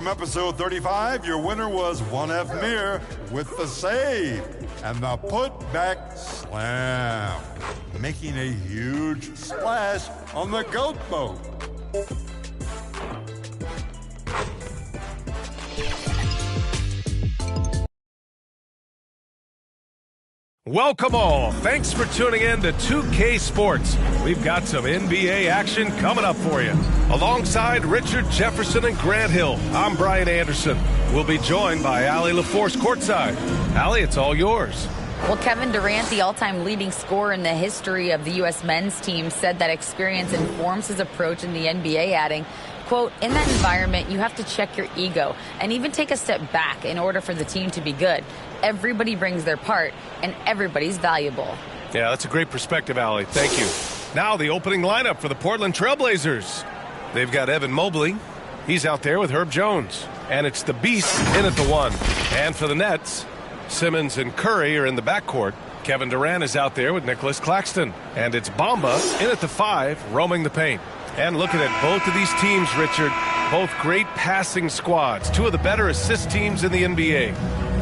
From episode 35, your winner was 1F Mir with the save and the putback slam, making a huge splash on the goat boat. Welcome all. Thanks for tuning in to 2K Sports. We've got some NBA action coming up for you. Alongside Richard Jefferson and Grant Hill, I'm Brian Anderson. We'll be joined by Allie LaForce courtside. Allie, it's all yours. Well, Kevin Durant, the all-time leading scorer in the history of the U.S. men's team, said that experience informs his approach in the NBA, adding, quote, "In that environment, you have to check your ego and even take a step back in order for the team to be good. Everybody brings their part, and everybody's valuable." Yeah, that's a great perspective, Allie. Thank you. Now the opening lineup for the Portland Trailblazers. They've got Evan Mobley. He's out there with Herb Jones. And it's the Beast in at the 1. And for the Nets, Simmons and Curry are in the backcourt. Kevin Durant is out there with Nicholas Claxton. And it's Bamba in at the 5, roaming the paint. And looking at both of these teams, Richard, both great passing squads. Two of the better assist teams in the NBA.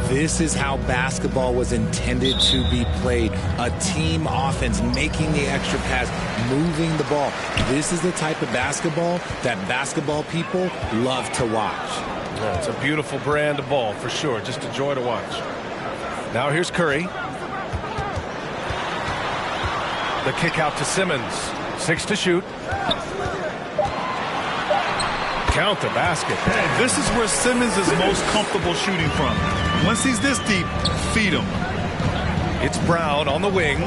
This is how basketball was intended to be played. A team offense, making the extra pass, moving the ball. This is the type of basketball that basketball people love to watch. Yeah, it's a beautiful brand of ball, for sure. Just a joy to watch. Now here's Curry. The kick out to Simmons. 6 to shoot. Count the basket. This is where Simmons is most comfortable shooting from. Once he's this deep, feed him. It's Brown on the wing.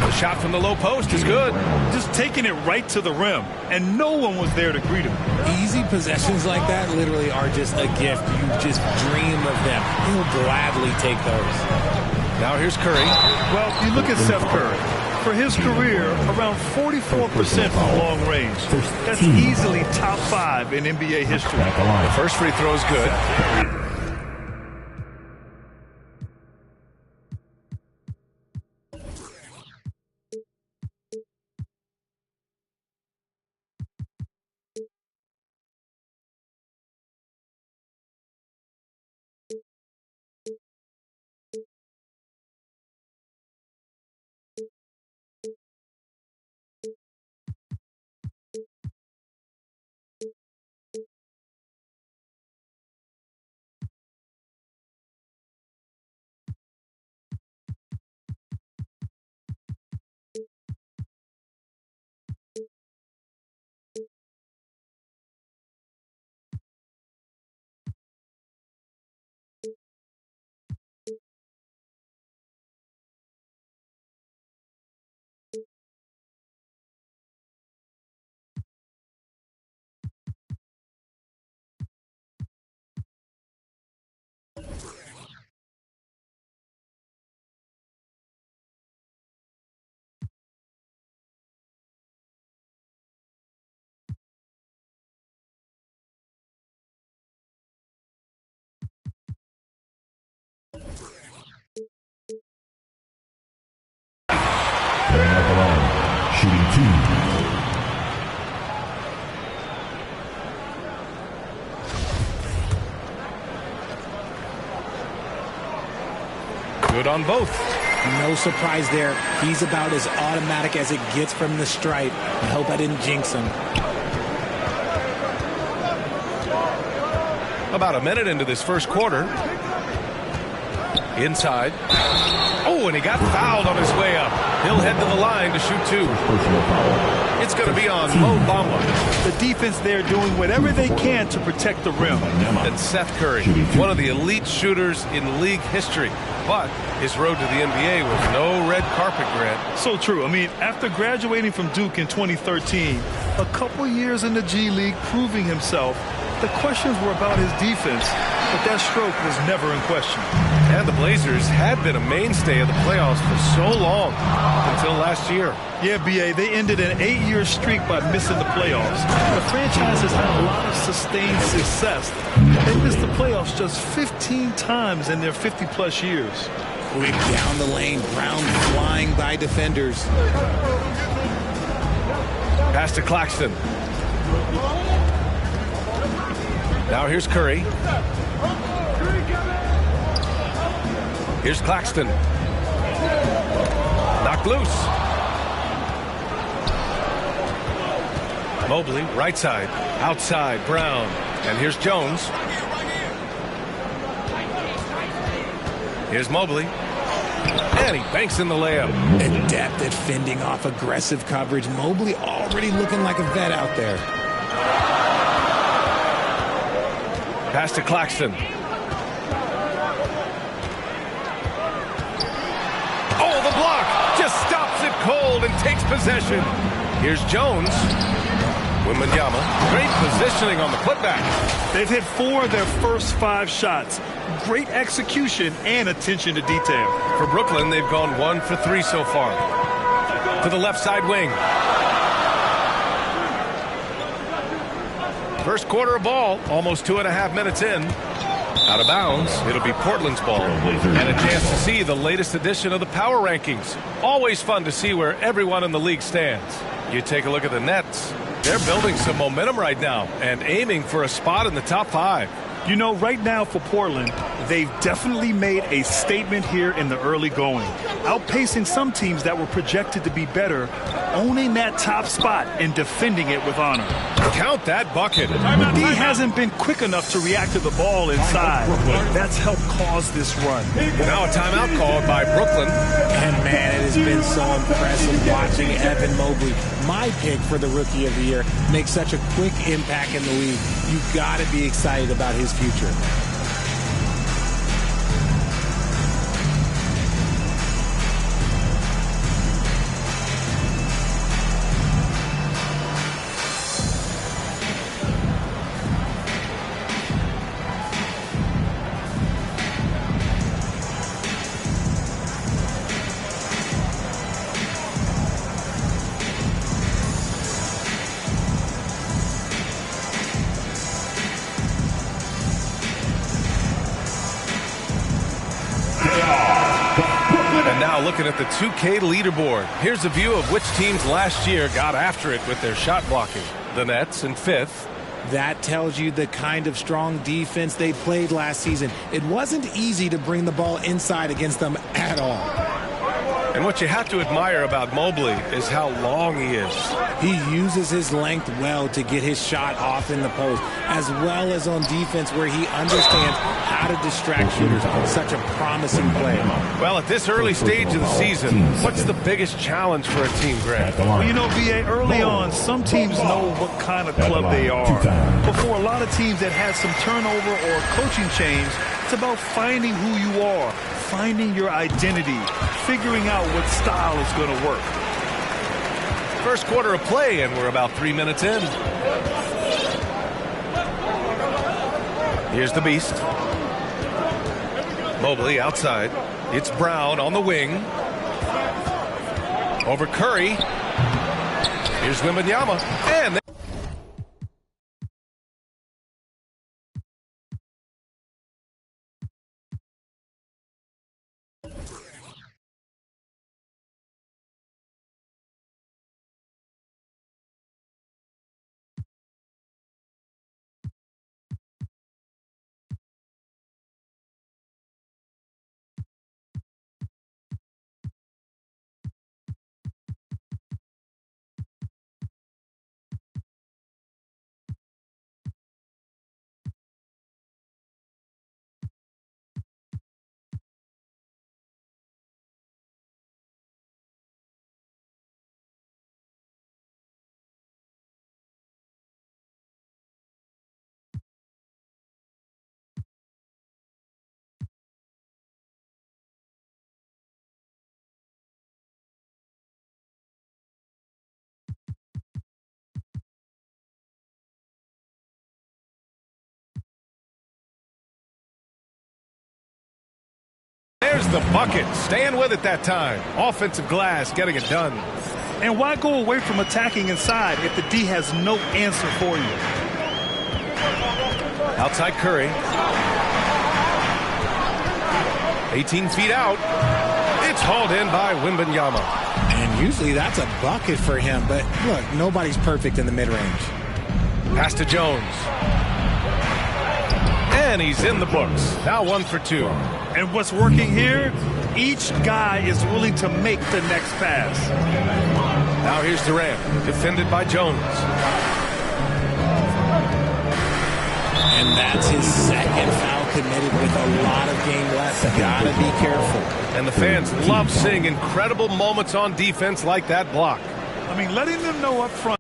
The shot from the low post is good. Just taking it right to the rim, and no one was there to greet him. Easy possessions like that literally are just a gift. You just dream of them. He'll gladly take those. Now here's Curry. Well, you look at Seth Curry. For his career, around 44% from long range. That's easily top 5 in NBA history. The first free throw is good. Shooting 2. Good on both. No surprise there. He's about as automatic as it gets from the stripe. I hope I didn't jinx him. About a minute into this first quarter. Inside. Oh, and he got fouled on his way up. He'll head to the line to shoot 2. It's going to be on Mo Bamba. The defense there doing whatever they can to protect the rim. And Seth Curry, one of the elite shooters in league history. But his road to the NBA was no red carpet, Grant. So true. I mean, after graduating from Duke in 2013, a couple years in the G League proving himself, the questions were about his defense, but that stroke was never in question. And the Blazers had been a mainstay of the playoffs for so long, until last year. Yeah, B.A., they ended an 8-year streak by missing the playoffs. The franchise has had a lot of sustained success. They missed the playoffs just 15 times in their 50-plus years. Quick down the lane, Brown flying by defenders. Pass to Claxton. Now here's Curry. Here's Claxton. Knocked loose. Mobley, right side. Outside, Brown. And here's Jones. Here's Mobley. And he banks in the layup. Adept at fending off aggressive coverage. Mobley already looking like a vet out there. Pass to Claxton. Oh, the block! Just stops it cold and takes possession. Here's Jones. Wembanyama. Great positioning on the putback. They've hit 4 of their first 5 shots. Great execution and attention to detail. For Brooklyn, they've gone 1 for 3 so far. To the left side wing. First quarter of ball, almost 2.5 minutes in. Out of bounds, it'll be Portland's ball. And a chance to see the latest edition of the power rankings. Always fun to see where everyone in the league stands. You take a look at the Nets. They're building some momentum right now and aiming for a spot in the top 5. You know, right now for Portland, they've definitely made a statement here in the early going, outpacing some teams that were projected to be better, owning that top spot and defending it with honor. Count that bucket. The D hasn't been quick enough to react to the ball inside. That's helped cause this run. Now a timeout called by Brooklyn. And man, it has been so impressive watching Evan Mobley, my pick for the Rookie of the Year, make such a quick impact in the league. You've got to be excited about his future. Looking at the 2K leaderboard. Here's a view of which teams last year got after it with their shot blocking. The Nets in 5th. That tells you the kind of strong defense they played last season. It wasn't easy to bring the ball inside against them at all. And what you have to admire about Mobley is how long he is. He uses his length well to get his shot off in the post, as well as on defense where he understands how to distract shooters on such a promising play. Well, at this early stage of the season, what's the biggest challenge for a team, Grant? Well, you know, B.A., early on, some teams know what kind of club they are. But for a lot of teams that had some turnover or coaching change, it's about finding who you are, finding your identity, figuring out what style is going to work. First quarter of play, and we're about 3 minutes in. Here's the Beast. Mobley outside. It's Brown on the wing. Over Curry. Here's Wembanyama. And there's the bucket. Staying with it that time. Offensive glass, getting it done. And why go away from attacking inside if the D has no answer for you? Outside Curry. 18 feet out. It's hauled in by Wembanyama. And usually that's a bucket for him, but look, nobody's perfect in the mid-range. Pass to Jones. And he's in the books. Now 1 for 2. And what's working here? Each guy is willing to make the next pass. Now here's Durant, defended by Jones. And that's his second foul committed with a lot of game left. Gotta be careful. And the fans love seeing incredible moments on defense like that block. I mean, letting them know up front.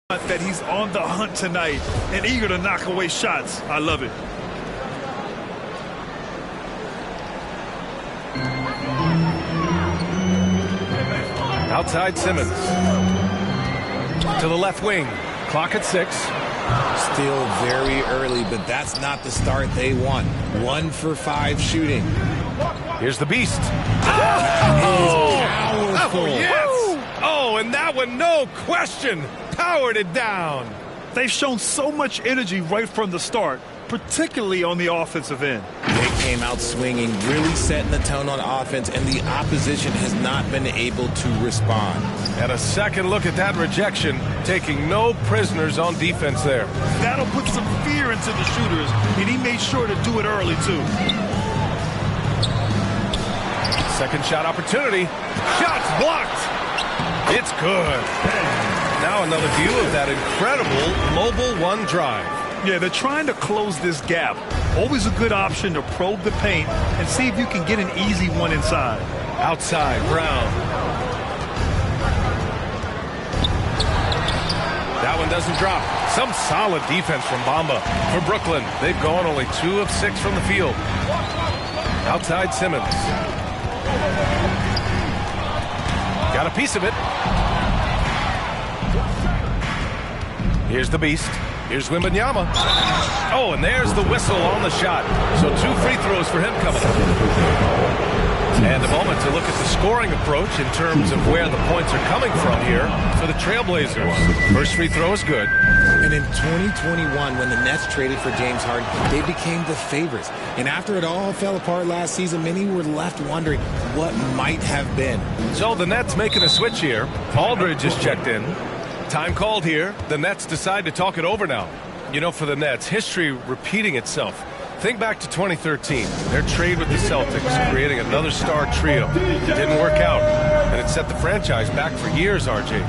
That he's on the hunt tonight and eager to knock away shots. I love it. Outside Simmons. To the left wing. Clock at 6. Still very early, but that's not the start they want. 1 for 5 shooting. Here's the Beast. Powerful. Yes! Oh, and that one, no question, powered it down. They've shown so much energy right from the start, particularly on the offensive end. They came out swinging, really setting the tone on offense, and the opposition has not been able to respond. And a second look at that rejection, taking no prisoners on defense there. That'll put some fear into the shooters, and he made sure to do it early, too. Second shot opportunity. Shots blocked. It's good. Now another view of that incredible mobile one drive. Yeah, they're trying to close this gap. Always a good option to probe the paint and see if you can get an easy one inside. Outside, Brown. That one doesn't drop. Some solid defense from Bamba. For Brooklyn, they've gone only 2 of 6 from the field. Outside Simmons. Got a piece of it. Here's the Beast. Here's Wembanyama. Oh, and there's the whistle on the shot. So 2 free throws for him coming up. And a moment to look at the scoring approach in terms of where the points are coming from here for the Trailblazers. First free throw is good. And in 2021, when the Nets traded for James Harden, they became the favorites. And after it all fell apart last season, many were left wondering what might have been. So the Nets making a switch here. Aldridge is checked in. Time called here. The Nets decide to talk it over now. You know, for the Nets, history repeating itself. Think back to 2013, their trade with the Celtics, creating another star trio. It didn't work out, and it set the franchise back for years, RJ.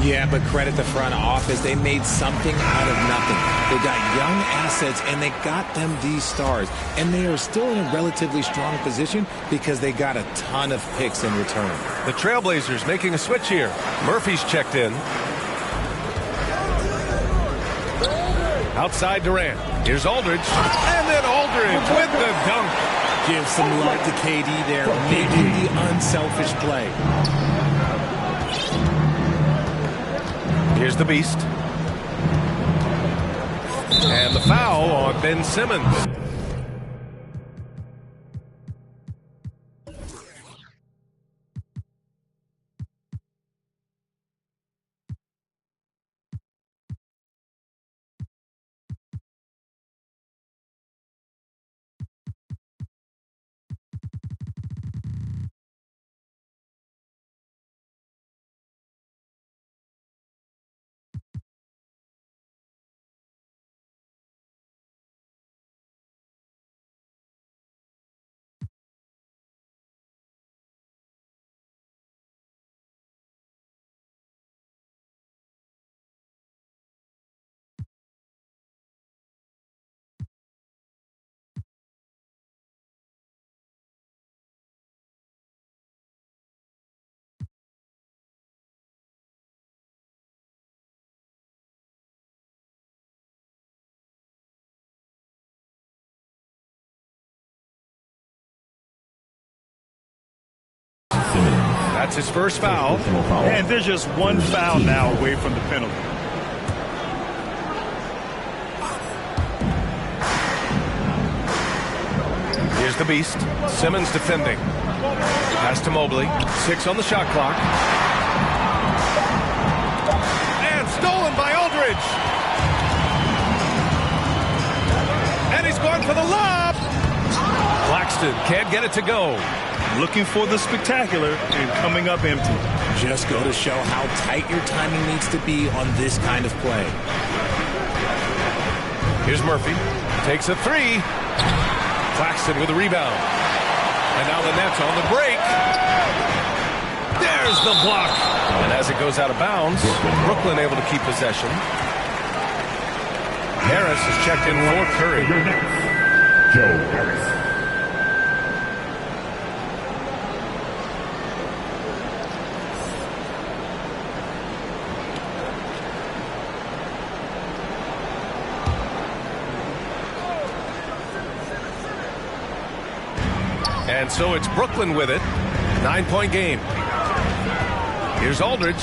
Yeah, but credit the front office. They made something out of nothing. They got young assets, and they got them these stars. And they are still in a relatively strong position because they got a ton of picks in return. The Trailblazers making a switch here. Murphy's checked in. Outside Durant. Here's Aldridge. And then Aldridge with the dunk. Give some love to KD there, making the unselfish play. Here's the Beast. And the foul on Ben Simmons. That's his first foul. And there's just one foul now away from the penalty. the Beast. Simmons defending. Pass to Mobley. 6 on the shot clock. And stolen by Aldridge. And he's going for the lob. Claxton can't get it to go. Looking for the spectacular and coming up empty. Just go to show how tight your timing needs to be on this kind of play. Here's Murphy. Takes a 3. Claxton with a rebound. And now the Nets on the break. There's the block. And as it goes out of bounds, Brooklyn able to keep possession. Harris is checked in for Curry. Joe Harris. And so it's Brooklyn with it. 9-point game. Here's Aldridge.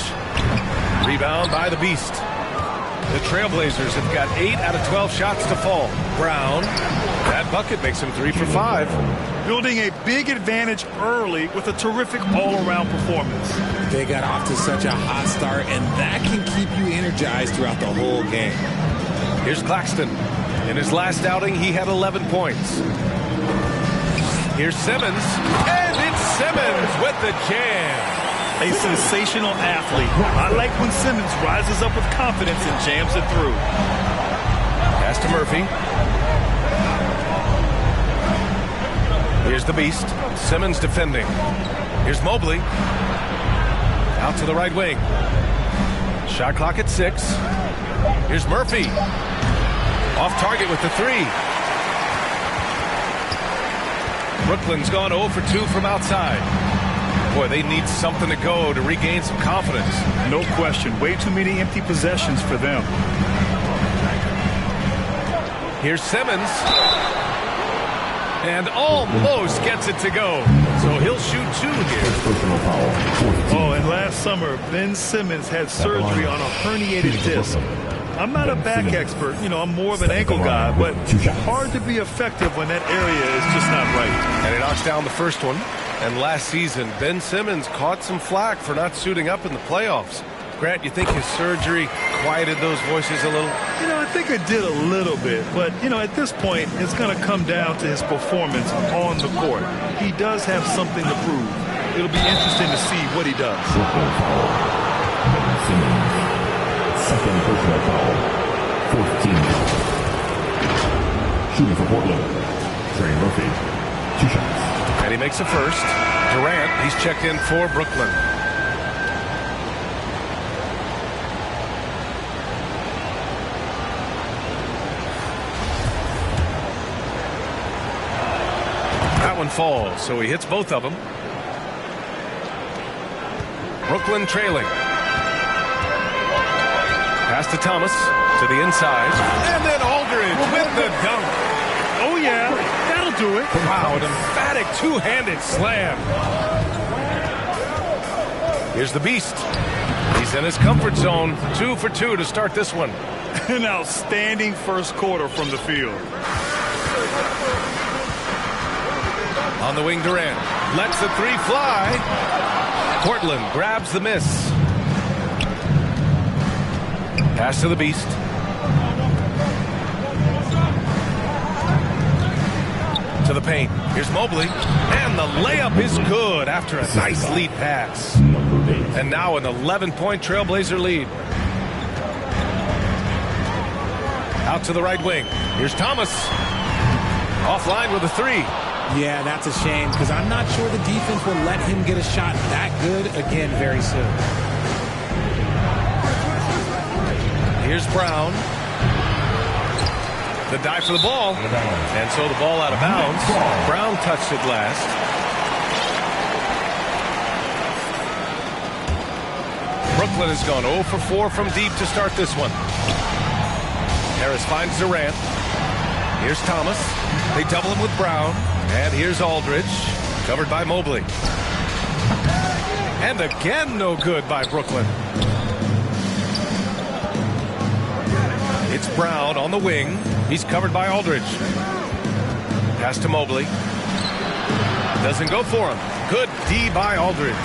Rebound by the Beast. The Trailblazers have got 8 out of 12 shots to fall. Brown. That bucket makes him 3 for 5. Building a big advantage early with a terrific all-around performance. They got off to such a hot start, and that can keep you energized throughout the whole game. Here's Claxton. In his last outing, he had 11 points. Here's Simmons, and it's Simmons with the jam. A sensational athlete. I like when Simmons rises up with confidence and jams it through. Pass to Murphy. Here's the Beast. Simmons defending. Here's Mobley. Out to the right wing. Shot clock at 6. Here's Murphy. Off target with the 3. Brooklyn's gone 0 for 2 from outside. Boy, they need something to go to regain some confidence. No question. Way too many empty possessions for them. Here's Simmons. And almost gets it to go. So he'll shoot 2 here. Oh, and last summer, Ben Simmons had surgery on a herniated disc. I'm not a back expert, I'm more of an ankle guy, but hard to be effective when that area is just not right. And he knocks down the first one. And last season, Ben Simmons caught some flack for not suiting up in the playoffs. Grant, you think his surgery quieted those voices a little? I think it did a little bit, but, at this point, it's going to come down to his performance on the court. He does have something to prove. It'll be interesting to see what he does. Second personal foul. 14. Shooting for Portland. Trey Murphy. 2 shots. And he makes a first. Durant, he's checked in for Brooklyn. That one falls, so he hits both of them. Brooklyn trailing. Pass to Thomas, to the inside, and then Aldridge with the dunk. Oh, yeah, that'll do it. Wow, an emphatic two-handed slam. Here's the Beast. He's in his comfort zone. 2 for 2 to start this one. An outstanding first quarter from the field. On the wing, Durant lets the 3 fly. Portland grabs the miss. Pass to the Beast. To the paint. Here's Mobley. And the layup is good after a nice lead pass. And now an 11-point Trailblazer lead. Out to the right wing. Here's Thomas. Offline with a 3. Yeah, that's a shame because I'm not sure the defense will let him get a shot that good again very soon. Here's Brown. The dive for the ball. And so the ball out of bounds. Brown touched it last. Brooklyn has gone 0 for 4 from deep to start this one. Harris finds Durant. Here's Thomas. They double him with Brown. And here's Aldridge. Covered by Mobley. And again, no good by Brooklyn. It's Brown on the wing. He's covered by Aldridge. Pass to Mobley. Doesn't go for him. Good D by Aldridge.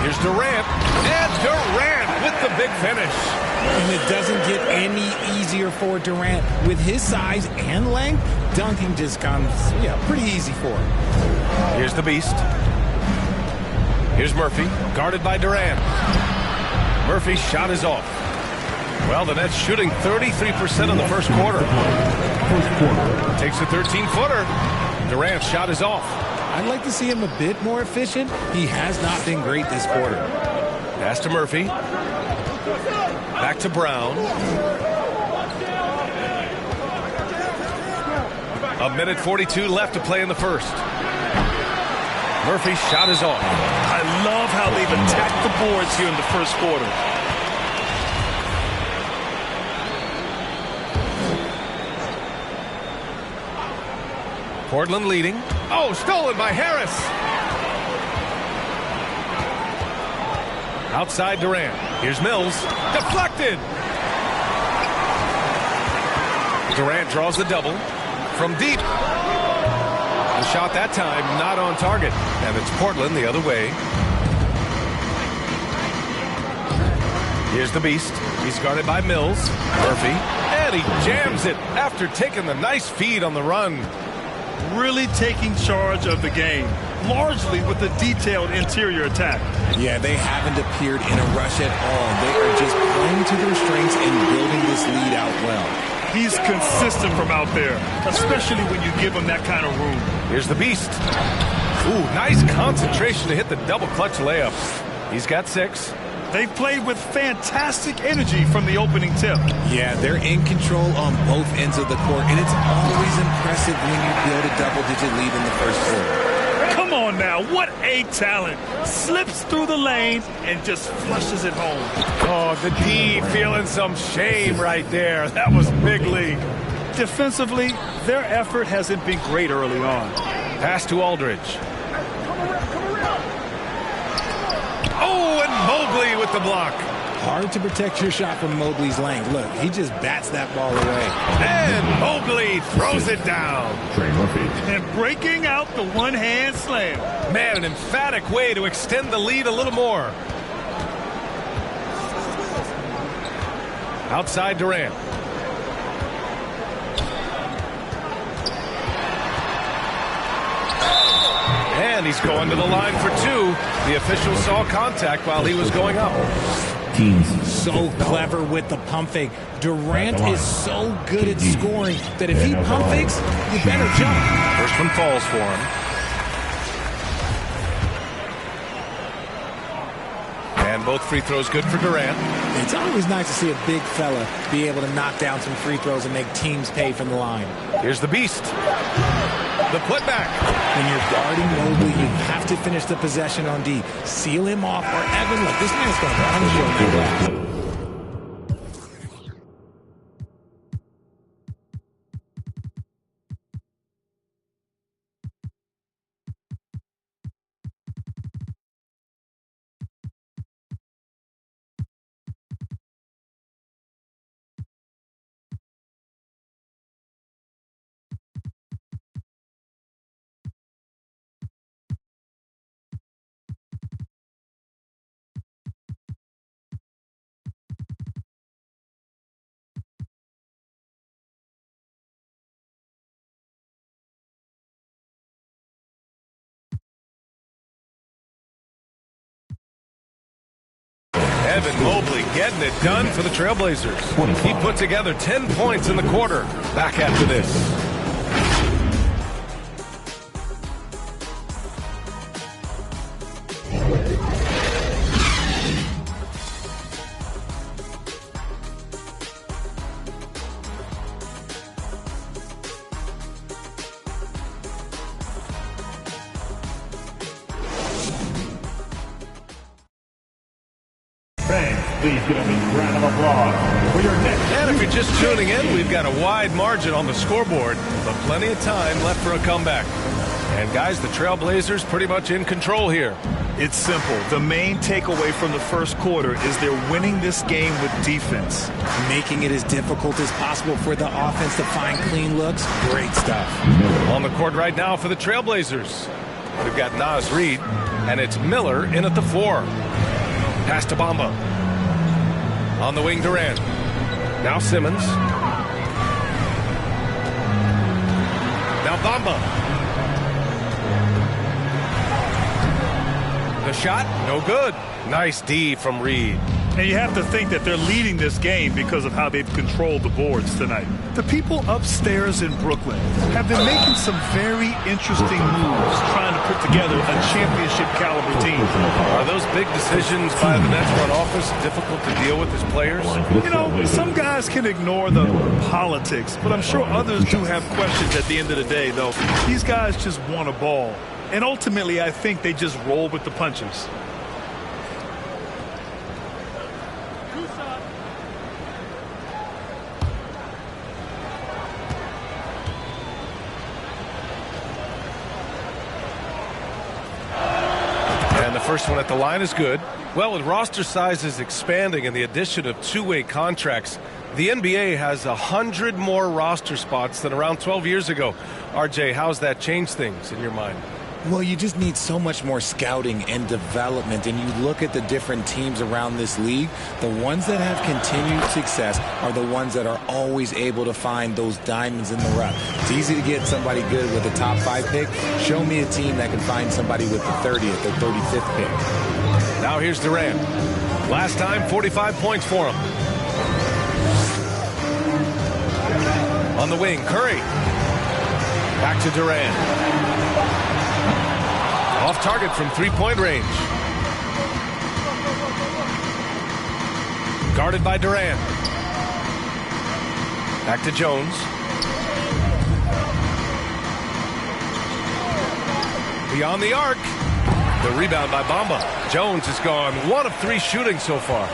Here's Durant. And Durant with the big finish. And it doesn't get any easier for Durant. With his size and length, dunking just comes, pretty easy for him. Here's the Beast. Here's Murphy, guarded by Durant. Murphy's shot is off. Well, the Nets shooting 33% in the first quarter. Takes a 13-footer. Durant's shot is off. I'd like to see him a bit more efficient. He has not been great this quarter. Pass to Murphy. Back to Brown. A minute 42 left to play in the first. Murphy's shot is off. I love how they've attacked the boards here in the first quarter. Portland leading. Oh, stolen by Harris. Outside Durant. Here's Mills. Deflected. Durant draws the double from deep. The shot that time not on target. And it's Portland the other way. Here's the Beast. He's guarded by Mills. Murphy. And he jams it after taking the nice feed on the run. Really taking charge of the game, largely with a detailed interior attack. Yeah, they haven't appeared in a rush at all. They are just playing to their strengths and building this lead out well. He's consistent from out there, especially when you give him that kind of room. Here's the Beast. Ooh, nice concentration to hit the double clutch layup. He's got 6. They've played with fantastic energy from the opening tip. Yeah, they're in control on both ends of the court, and it's always impressive when you build a double-digit lead in the first quarter. Come on now, what a talent. Slips through the lane and just flushes it home. Oh, the D feeling some shame right there. That was big league. Defensively, their effort hasn't been great early on. Pass to Aldridge. Oh, and Mobley with the block. Hard to protect your shot from Mobley's length. Look, he just bats that ball away. And Mobley throws it down. Trey Murphy. And breaking out the one-hand slam. Man, an emphatic way to extend the lead a little more. Outside Durant. And he's going to the line for 2. The official saw contact while he was going up. So clever with the pump fake. Durant is so good at scoring that if he pump fakes, you better jump. First one falls for him. And both free throws good for Durant. It's always nice to see a big fella be able to knock down some free throws and make teams pay from the line. Here's the Beast. The putback. When you're guarding Mobley, you have to finish the possession on D. Seal him off, or Evan, look, this man's going to punish you on that glass. Evan Mobley getting it done for the Trailblazers. He put together 10 points in the quarter. Back after this. Please give a big round of applause for your next. And if you're just tuning in, we've got a wide margin on the scoreboard, but plenty of time left for a comeback. And guys, the Trailblazers pretty much in control here. It's simple. The main takeaway from the first quarter is they're winning this game with defense. Making it as difficult as possible for the offense to find clean looks. Great stuff. On the court right now for the Trailblazers. We've got Naz Reid, and it's Miller in at the 4. Pass to Bamba. On the wing, Durant. Now Simmons. Now Bamba. The shot, no good. Nice D from Reid. And you have to think that they're leading this game because of how they've controlled the boards tonight. The people upstairs in Brooklyn have been making some very interesting moves trying to put together a championship caliber team. Are those big decisions by the Nets front office difficult to deal with as players? You know, some guys can ignore the politics, but I'm sure others do have questions at the end of the day, though. These guys just want a ball. And ultimately, I think they just roll with the punches. And the first one at the line is good. Well, with roster sizes expanding and the addition of two-way contracts, the NBA has 100 more roster spots than around 12 years ago. RJ, how's that changed things in your mind? Well, you just need so much more scouting and development, and you look at the different teams around this league, the ones that have continued success are the ones that are always able to find those diamonds in the rough. It's easy to get somebody good with a top 5 pick. Show me a team that can find somebody with the 30th or 35th pick. Now here's Durant. Last time, 45 points for him. On the wing, Curry. Back to Durant. Off target from three-point range. Guarded by Durant. Back to Jones. Beyond the arc. The rebound by Bamba. Jones has gone 1 of 3 shooting so far.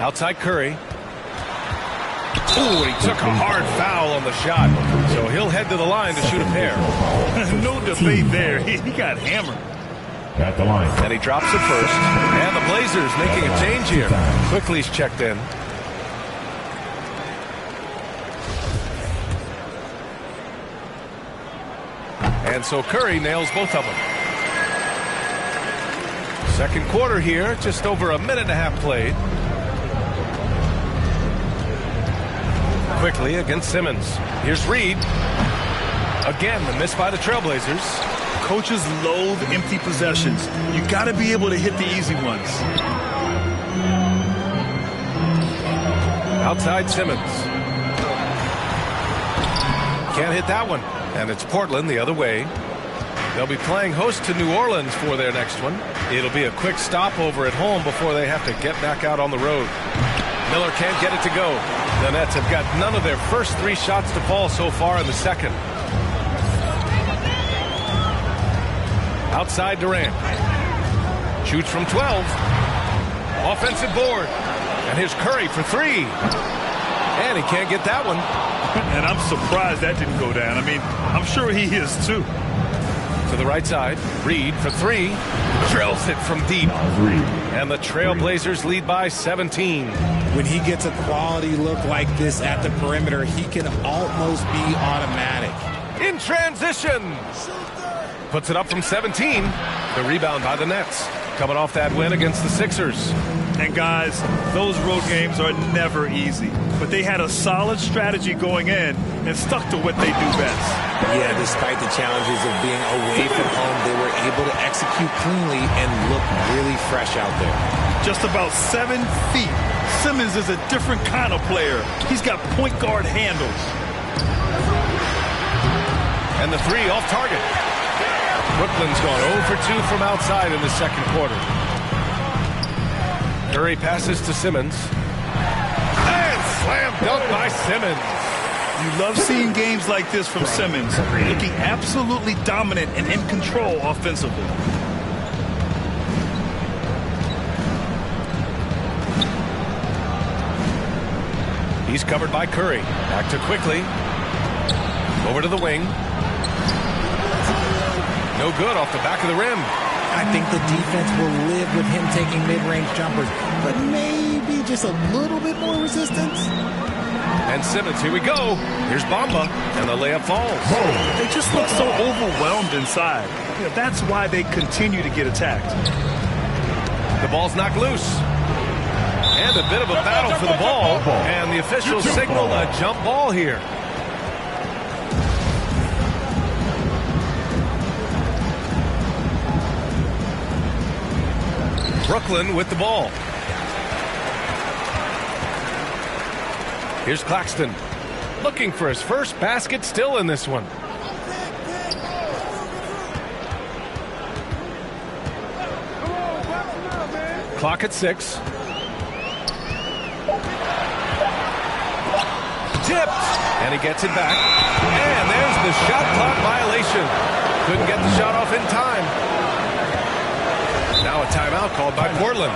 Outside Curry. Ooh, he took a hard foul on the shot. So he'll head to the line to shoot a pair. No debate there. He got hammered. At the line. And he drops it first. And the Blazers making a change here. Quickly's checked in. And so Curry nails both of them. Second quarter here, just over a minute and a half played. Quickly against Simmons. Here's Reid. Again, the miss by the Trailblazers. Coaches loathe empty possessions. You got to be able to hit the easy ones. Outside Simmons. Can't hit that one. And it's Portland the other way. They'll be playing host to New Orleans for their next one. It'll be a quick stopover at home before they have to get back out on the road. Miller can't get it to go. The Nets have got none of their first 3 shots to fall so far in the second. Outside Durant. Shoots from 12. Offensive board. And here's Curry for 3. And he can't get that one. And I'm surprised that didn't go down. I mean, I'm sure he is too. To the right side. Reid for 3. Drills it from deep. And the Trailblazers lead by 17. When he gets a quality look like this at the perimeter, he can almost be automatic. In transition. Puts it up from 17. The rebound by the Nets. Coming off that win against the Sixers. And guys, those road games are never easy. But they had a solid strategy going in and stuck to what they do best. Yeah, despite the challenges of being away from home, they were able to execute cleanly and look really fresh out there. Just about 7 feet. Simmons is a different kind of player. He's got point guard handles. And the 3 off target. Brooklyn's gone 0 for 2 from outside in the second quarter. Curry passes to Simmons. And slam dunk by Simmons. You love seeing games like this from Simmons, looking absolutely dominant and in control offensively. He's covered by Curry. Back to Quickly. Over to the wing. No good off the back of the rim. I think the defense will live with him taking mid-range jumpers, but maybe just a little bit more resistance. And Simmons, here we go. Here's Bamba, and the layup falls. They just look so overwhelmed inside. That's why they continue to get attacked. The ball's knocked loose. And a bit of a battle for the ball. And the officials signal a jump ball here. Brooklyn with the ball. Here's Claxton. Looking for his first basket still in this one. Clock at 6. Tipped. And he gets it back. And there's the shot clock violation. Couldn't get the shot off in time. Now a timeout called by Portland.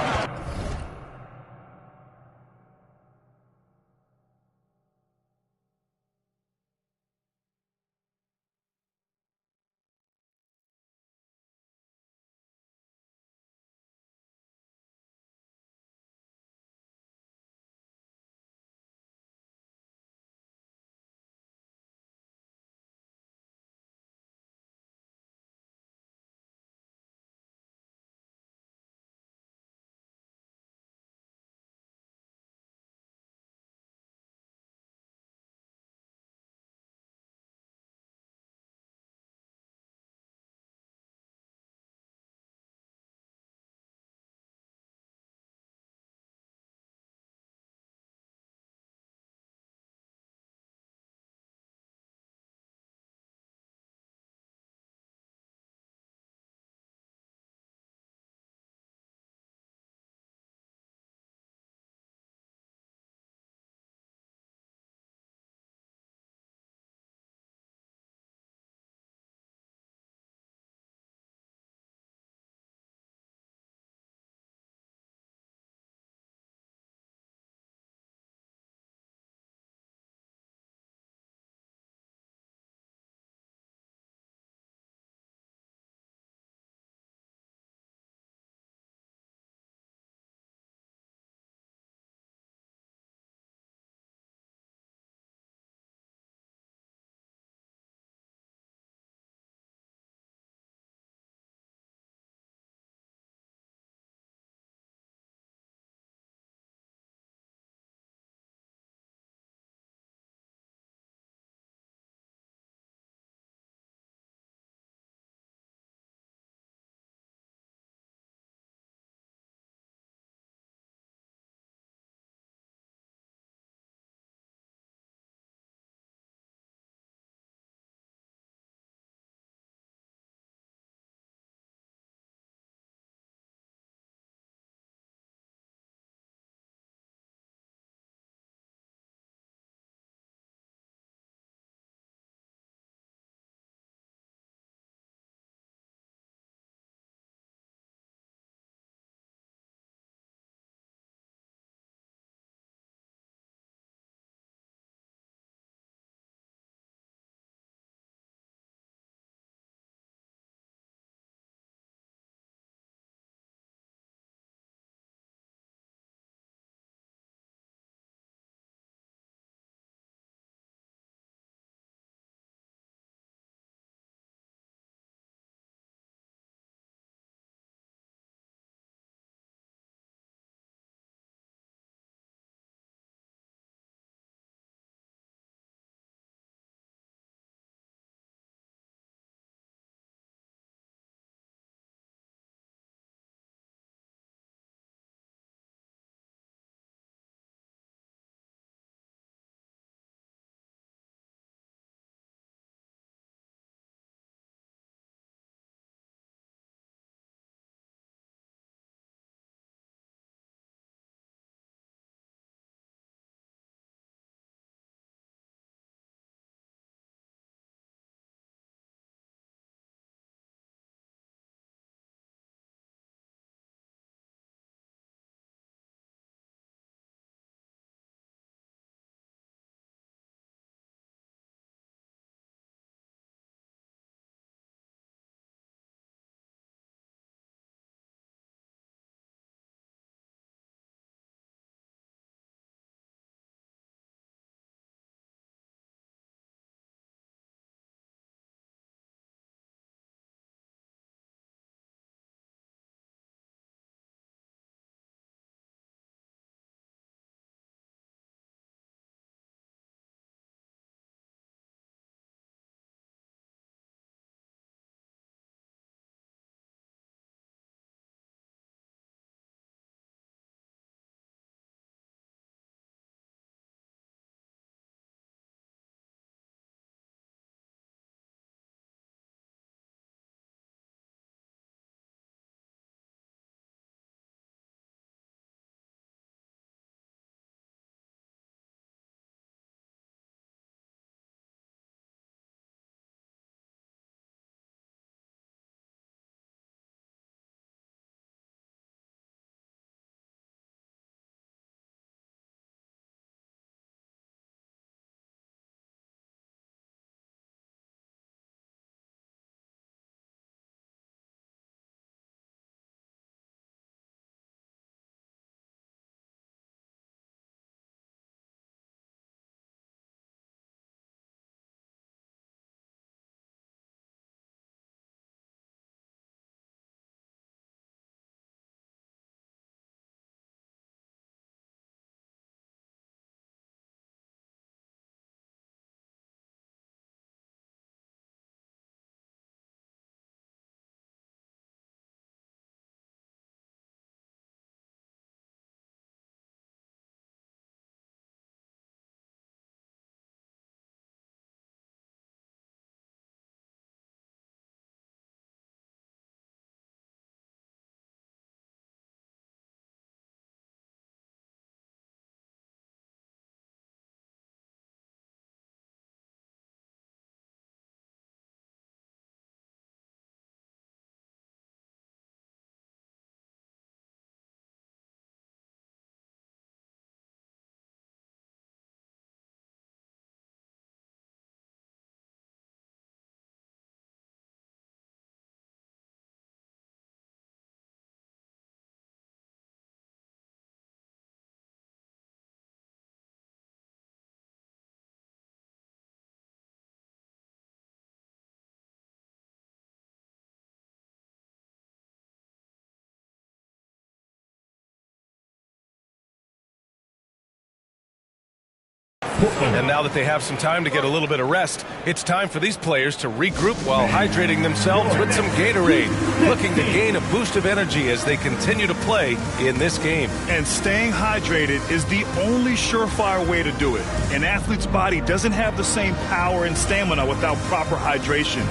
And now that they have some time to get a little bit of rest, it's time for these players to regroup while hydrating themselves with some Gatorade, looking to gain a boost of energy as they continue to play in this game. And staying hydrated is the only surefire way to do it. An athlete's body doesn't have the same power and stamina without proper hydration.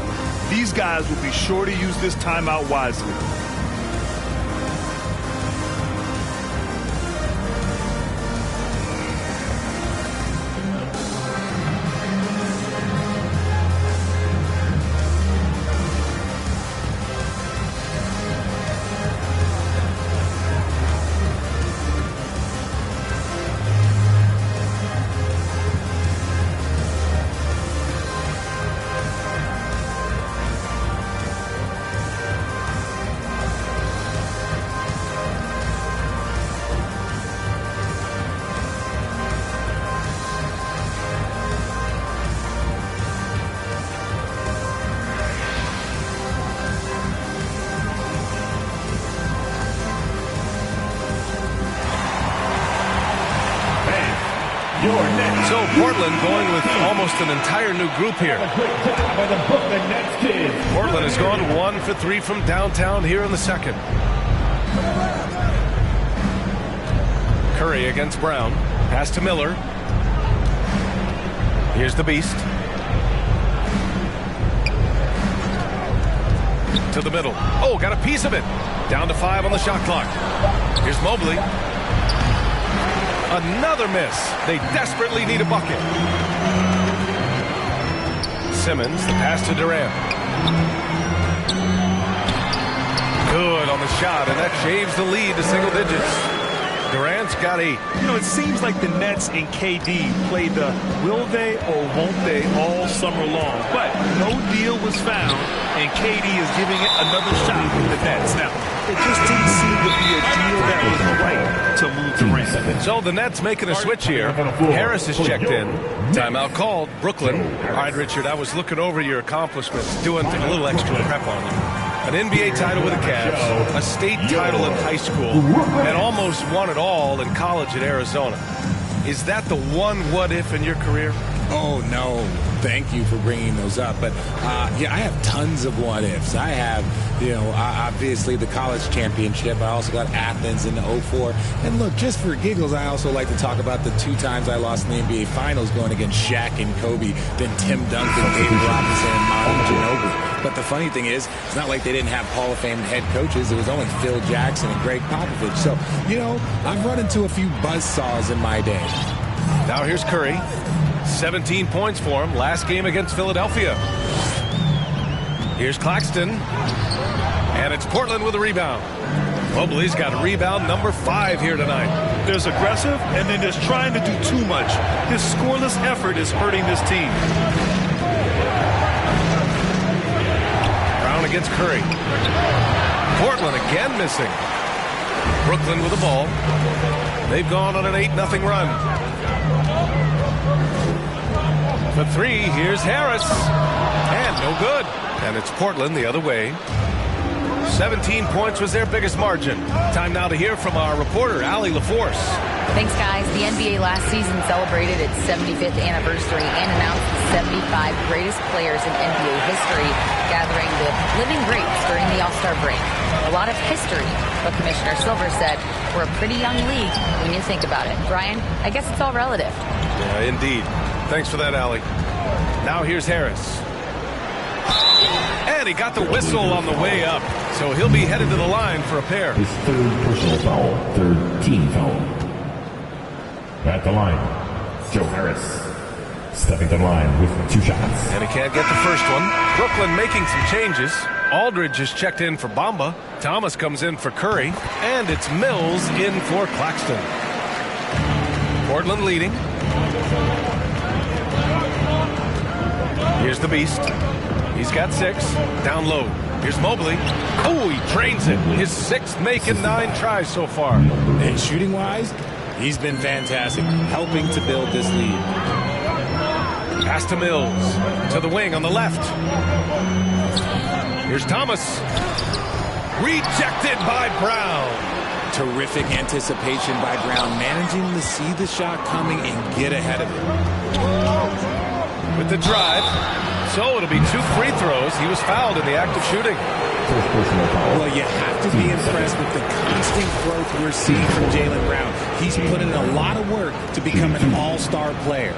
These guys will be sure to use this timeout wisely. So Portland going with almost an entire new group here. Portland has gone 1 for 3 from downtown here in the second. Curry against Brown. Pass to Miller. Here's the Beast. To the middle. Oh, got a piece of it. Down to 5 on the shot clock. Here's Mobley. Another miss. They desperately need a bucket. Simmons, the pass to Durant. Good on the shot, and that shaves the lead to single digits. Durant's got 8. You know, it seems like the Nets and KD played the will they or won't they all summer long. But no deal was found, and KD is giving it another shot with the Nets. Now, it just didn't seem to be a deal that was right to move Durant. So the Nets making a switch here. Harris is checked in. Timeout called. Brooklyn. All right, Richard, I was looking over your accomplishments, doing a little extra prep on you. An NBA title with the Cavs, a state title in high school, and almost won it all in college at Arizona. Is that the one what-if in your career? Oh, no. Thank you for bringing those up. But, yeah, I have tons of what-ifs. I have, obviously the college championship. I also got Athens in the 04. And, look, just for giggles, I also like to talk about the 2 times I lost in the NBA Finals going against Shaq and Kobe, then Tim Duncan, David Robinson, and Manu Ginobili. But the funny thing is, it's not like they didn't have Hall of Fame head coaches. It was only Phil Jackson and Greg Popovich. So, I've run into a few buzzsaws in my day. Now here's Curry. 17 points for him. Last game against Philadelphia. Here's Claxton. And it's Portland with a rebound. Mobley's got a rebound number 5 here tonight. There's aggressive, and then there's trying to do too much. His scoreless effort is hurting this team. Brown against Curry. Portland again missing. Brooklyn with the ball. They've gone on an 8-0 run. For 3, here's Harris. And no good. And it's Portland the other way. 17 points was their biggest margin. Time now to hear from our reporter, Allie LaForce. Thanks, guys. The NBA last season celebrated its 75th anniversary and announced the 75 greatest players in NBA history, gathering the living greats during the All-Star break. A lot of history, but Commissioner Silver said we're a pretty young league when you think about it. Brian, I guess it's all relative. Yeah, indeed. Thanks for that, Allie. Now here's Harris. And he got the whistle on the way up, so he'll be headed to the line for a pair. His 3rd personal foul, 3rd team foul. At the line, Joe Harris. Stepping to the line with 2 shots. And he can't get the first one. Brooklyn making some changes. Aldridge is checked in for Bamba. Thomas comes in for Curry. And it's Mills in for Claxton. Portland leading. Here's the Beast. He's got 6. Down low. Here's Mobley. Oh, he drains it. His 6th make in 9 tries so far. And shooting-wise, he's been fantastic, helping to build this lead. Pass to Mills. To the wing on the left. Here's Thomas. Rejected by Brown. Terrific anticipation by Brown, managing to see the shot coming and get ahead of it. with the drive. So it'll be 2 free throws. He was fouled in the act of shooting. Well, you have to be impressed with the constant growth we're seeing from Jaylen Brown. He's put in a lot of work to become an all-star player.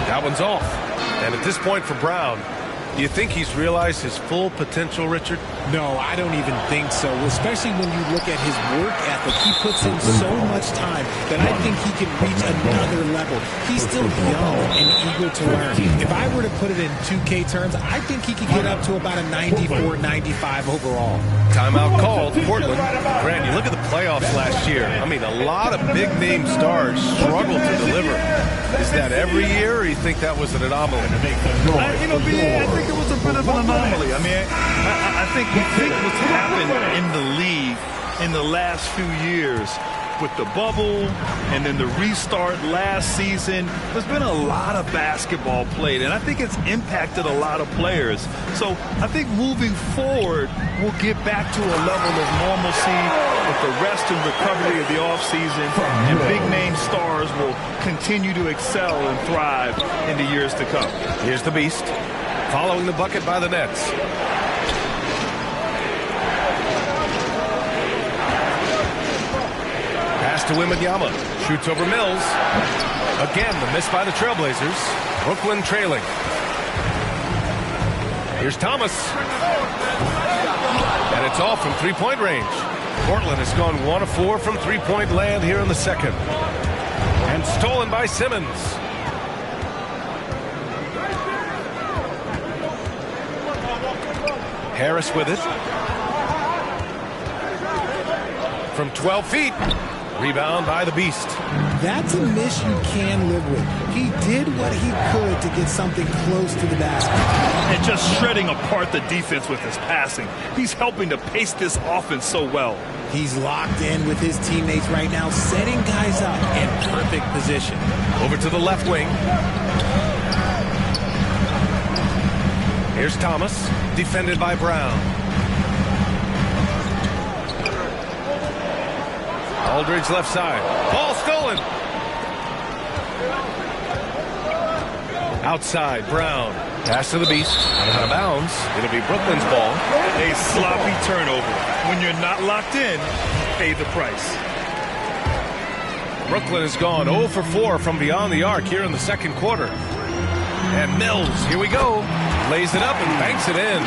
That one's off. And at this point for Brown, do you think he's realized his full potential, Richard? No, I don't even think so, especially when you look at his work ethic. He puts in so much time that I think he can reach another level. He's still young and eager to learn. If I were to put it in 2K terms, I think he could get up to about a 94, 95 overall. Timeout called. Portland. Grant, you look at the playoffs last year. I mean, a lot of big-name stars struggle to deliver. Is that every year, or you think that was an anomaly? I think it was a bit of an anomaly. I mean, I think what's happened in the league in the last few years with the bubble and then the restart last season, there's been a lot of basketball played, and I think it's impacted a lot of players. So I think moving forward, we'll get back to a level of normalcy with the rest and recovery of the offseason, and big-name stars will continue to excel and thrive in the years to come. Here's the Beast, following the bucket by the Nets. Pass to Wembanyama. Shoots over Mills. Again, the miss by the Trailblazers. Brooklyn trailing. Here's Thomas. And it's all from three-point range. Portland has gone 1 of 4 from three-point land here in the second. And stolen by Simmons. Harris with it. From 12 feet. Rebound by the Beast. That's a miss you can live with. He did what he could to get something close to the basket. And just shredding apart the defense with his passing. He's helping to pace this offense so well. He's locked in with his teammates right now, setting guys up in perfect position. Over to the left wing. Here's Thomas, defended by Brown. Aldridge left side. Ball stolen. Outside, Brown. Pass to the Beast. Out of bounds. It'll be Brooklyn's ball. A sloppy turnover. When you're not locked in, pay the price. Brooklyn has gone 0 for 4 from beyond the arc here in the second quarter. And Mills, here we go. Lays it up and banks it in.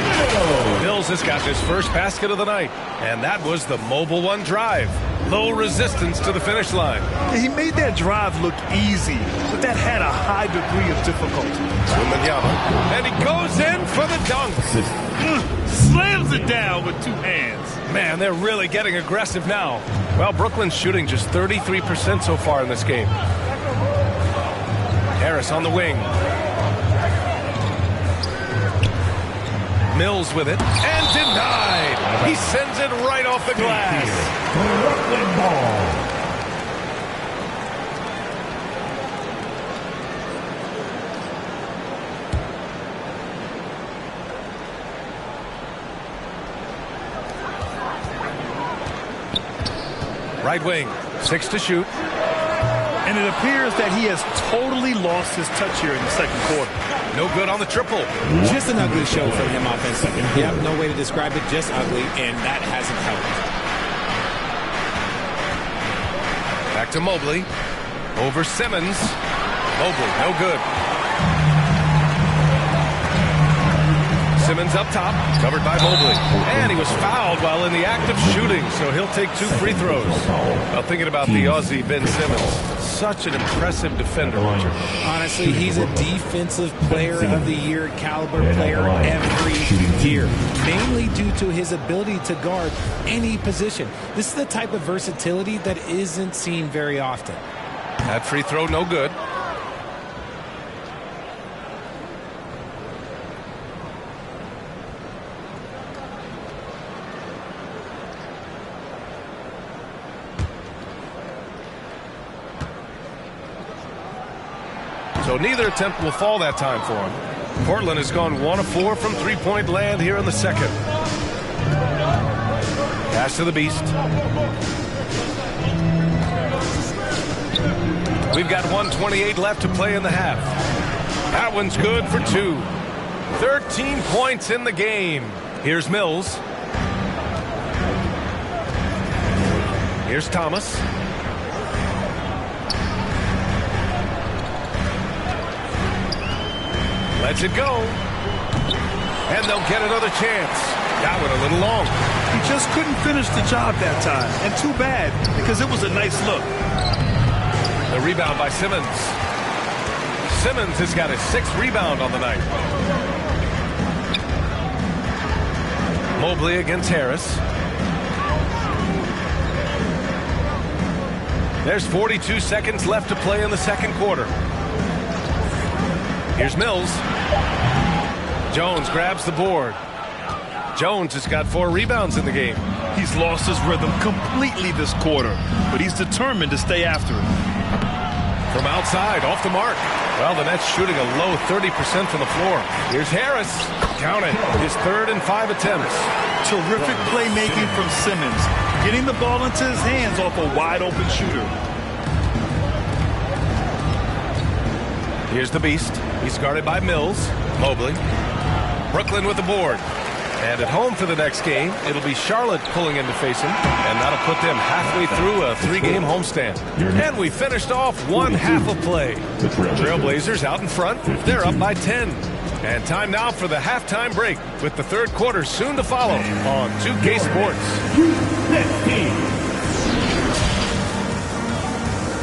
Mills has got his first basket of the night. And that was the Mobile One drive. Low resistance to the finish line. He made that drive look easy, but that had a high degree of difficulty. And he goes in for the dunk. Slams it down with 2 hands. Man, they're really getting aggressive now. Well, Brooklyn's shooting just 33% so far in this game. Harris on the wing. Mills with it, and denied. He sends it right off the glass. Brooklyn ball. Right wing, 6 to shoot. And it appears that he has totally lost his touch here in the second quarter. No good on the triple. Just an ugly show from him offensively. Yep, no way to describe it, just ugly, and that hasn't helped. Back to Mobley. Over Simmons. Mobley, no good. Simmons up top, covered by Mobley. And he was fouled while in the act of shooting, so he'll take 2 free throws. Well, thinking about the Aussie Ben Simmons, such an impressive defender. Honestly, he's a defensive player of the year caliber player every year, mainly due to his ability to guard any position. This is the type of versatility that isn't seen very often. That free throw, no good. So neither attempt will fall that time for him. Portland has gone 1 of 4 from three-point land here in the second. Pass to the Beast. We've got 1:28 left to play in the half. That one's good for 2. 13 points in the game. Here's Mills. Here's Thomas. Lets it go. And they'll get another chance. That one a little long. He just couldn't finish the job that time. And too bad, because it was a nice look. The rebound by Simmons. Simmons has got his 6th rebound on the night. Mobley against Harris. There's 42 seconds left to play in the second quarter. Here's Mills. Jones grabs the board. Jones has got 4 rebounds in the game. He's lost his rhythm completely this quarter, but he's determined to stay after it. From outside, off the mark. Well, the Nets shooting a low 30% from the floor. Here's Harris. Count it. His 3rd and 5 attempts. Terrific playmaking from Simmons. Getting the ball into his hands off a wide-open shooter. Here's the Beast. He's guarded by Mills. Mobley. Brooklyn with the board. And at home for the next game, it'll be Charlotte pulling in to face him. And that'll put them halfway through a 3-game homestand. And we finished off one half of play. Trailblazers out in front. They're up by 10. And time now for the halftime break, with the third quarter soon to follow on 2K Sports.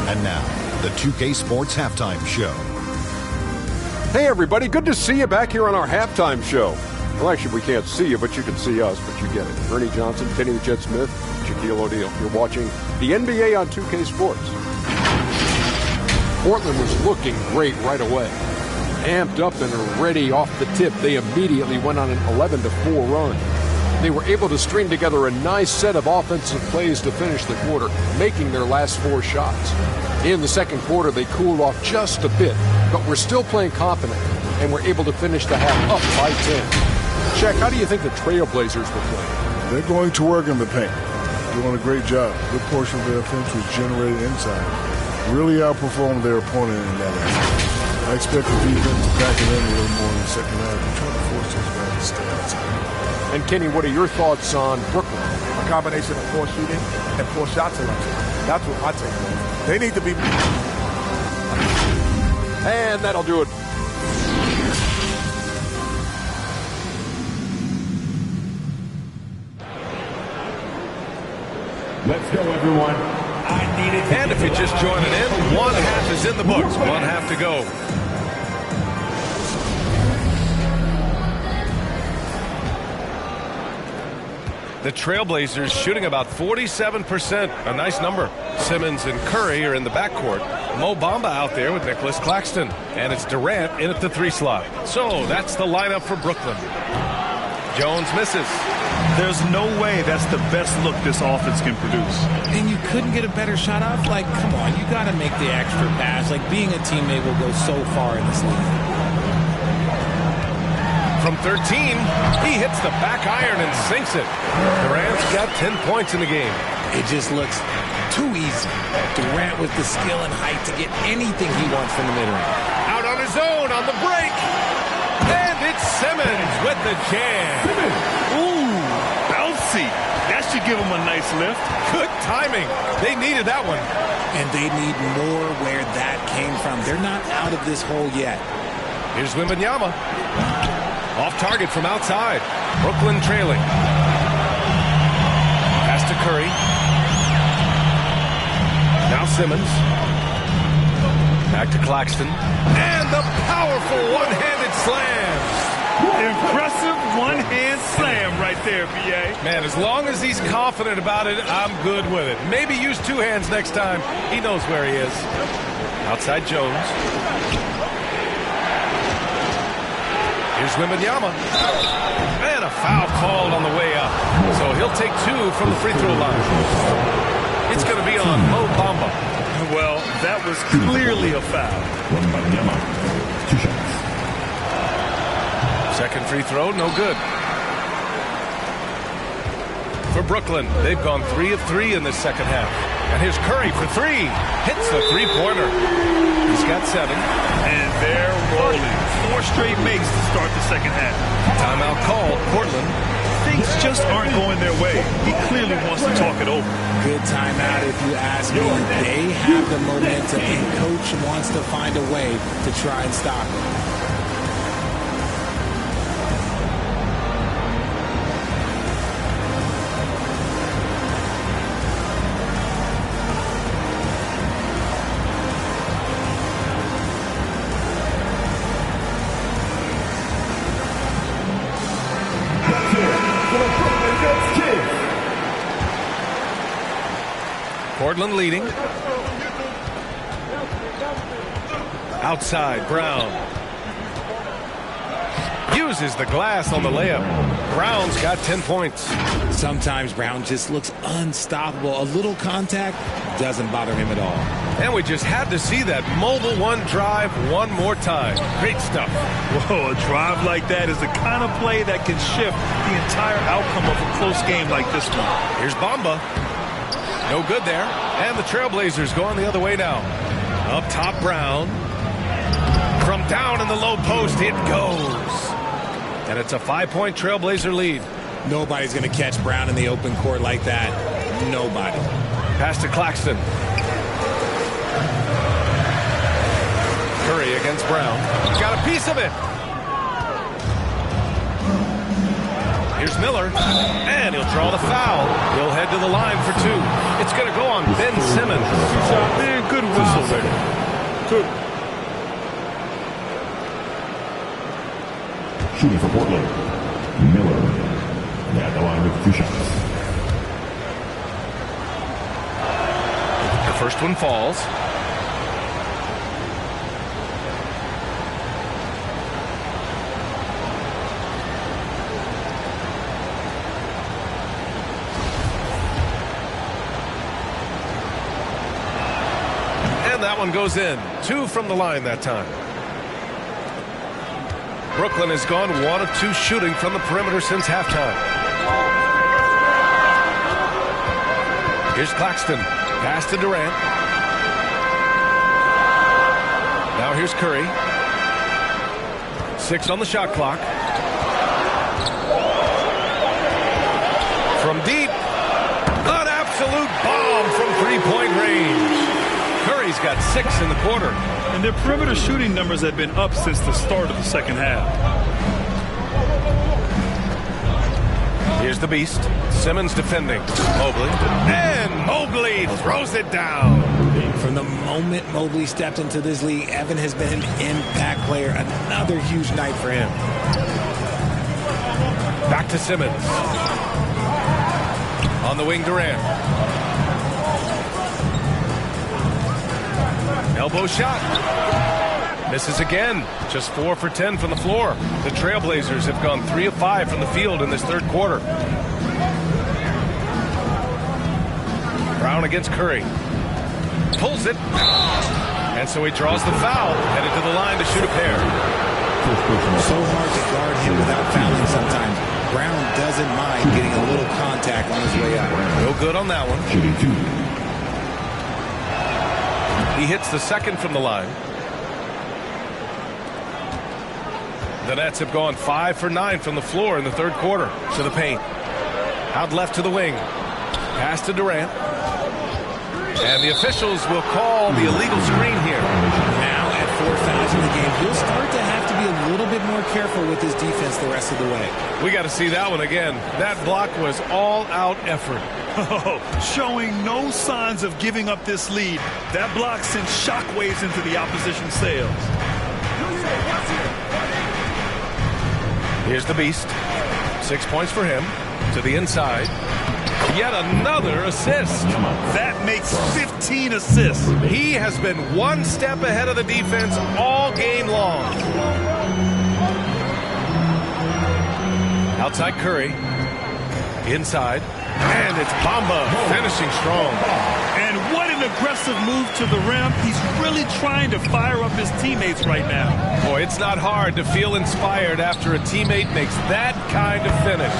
And now, the 2K Sports Halftime Show. Hey everybody, good to see you back here on our halftime show. Well, actually, we can't see you, but you can see us, but you get it. Ernie Johnson, Kenny the Jet Smith, Shaquille O'Neal. You're watching the NBA on 2K Sports. Portland was looking great right away. Amped up and ready off the tip, they immediately went on an 11-4 run. They were able to string together a nice set of offensive plays to finish the quarter, making their last 4 shots. In the second quarter, they cooled off just a bit, but were still playing confident and were able to finish the half up by 10. Check, how do you think the Trailblazers will play? They're going to work in the paint. Doing a great job. A good portion of their offense was generated inside. Really outperformed their opponent in that aspect. I expect the defense to pack it in a little more in the second half and try to force those guys to stay outside. And Kenny, what are your thoughts on Brooklyn? A combination of poor shooting and poor shot selection. That's what I take away. They need to be... And that'll do it. Let's go, everyone. And if you're just joining in, one half is in the books. One half to go. The Trailblazers shooting about 47%, a nice number. Simmons and Curry are in the backcourt. Mo Bamba out there with Nicholas Claxton. And it's Durant in at the 3 slot. So that's the lineup for Brooklyn. Jones misses. There's no way that's the best look this offense can produce. And you couldn't get a better shot off? Like, come on, you got to make the extra pass. Like, being a teammate will go so far in this league. From 13, he hits the back iron and sinks it. Durant's got 10 points in the game. It just looks too easy. Durant with the skill and height to get anything he wants from the mid-range. Out on his own on the break. And it's Simmons with the jam. Ooh, bouncy. That should give him a nice lift. Good timing. They needed that one. And they need more where that came from. They're not out of this hole yet. Here's Wembanyama. Off target from outside. Brooklyn trailing. Pass to Curry. Now Simmons. Back to Claxton. And the powerful one-handed slam. Impressive one-hand slam right there, B.A. Man, as long as he's confident about it, I'm good with it. Maybe use 2 hands next time. He knows where he is. Outside Jones. Here's Wembanyama. And a foul called on the way up. So he'll take 2 from the free throw line. It's going to be on Mo Bamba. Well, that was clearly a foul. Wembanyama, 2 shots. Second free throw, no good. For Brooklyn, they've gone 3 of 3 in this second half. And here's Curry for 3. Hits the three-pointer. He's got 7. And they're rolling. 4 straight makes to start the second half. Timeout called. Portland. Things just aren't going their way. He clearly wants to talk it over. Good timeout if you ask me. They have the momentum, and coach wants to find a way to try and stop it. Portland leading. Outside, Brown. Uses the glass on the layup. Brown's got 10 points. Sometimes Brown just looks unstoppable. A little contact doesn't bother him at all. And we just had to see that mobile one drive one more time. Great stuff. Whoa, a drive like that is the kind of play that can shift the entire outcome of a close game like this one. Here's Bamba. No good there. And the Trailblazers going the other way now. Up top, Brown. From down in the low post, it goes. And it's a 5-point Trailblazer lead. Nobody's going to catch Brown in the open court like that. Nobody. Pass to Claxton. Curry against Brown. Got a piece of it. Here's Miller, and he'll draw the foul. He'll head to the line for 2. It's going to go on Ben Simmons. Man, good whistle there. 2. Shooting for Portland, Miller. At the line with 2 shots. The first one falls. That one goes in. 2 from the line that time. Brooklyn has gone 1 of 2 shooting from the perimeter since halftime. Here's Claxton. Pass to Durant. Now here's Curry. 6 on the shot clock. From deep. An absolute bomb from three-point range. Curry's got 6 in the quarter. And their perimeter shooting numbers have been up since the start of the second half. Here's the beast. Simmons defending. Mobley. And Mobley throws it down. From the moment Mobley stepped into this league, Evan has been an impact player. Another huge night for him. Back to Simmons. On the wing, Durant. Elbow shot. Misses again. Just 4 for 10 from the floor. The Trailblazers have gone 3 of 5 from the field in this third quarter. Brown against Curry. Pulls it. And so he draws the foul. Headed to the line to shoot a pair. So hard to guard him without fouling sometimes. Brown doesn't mind getting a little contact on his way out. No good on that one. Shooting 2. He hits the second from the line. The Nets have gone 5 for 9 from the floor in the third quarter. To the paint. Out left to the wing. Pass to Durant. And the officials will call the illegal screen here. Now at 4 fouls in the game, he'll start to have to be a little bit more careful with his defense the rest of the way. We got to see that one again. That block was all-out effort. Showing no signs of giving up this lead. That block sends shockwaves into the opposition sails. Here's the beast. 6 points for him. To the inside. Yet another assist. That makes 15 assists. He has been 1 step ahead of the defense all game long. Outside Curry. Inside. And it's Bamba finishing strong. And what an aggressive move to the rim. He's really trying to fire up his teammates right now. Boy, it's not hard to feel inspired after a teammate makes that kind of finish.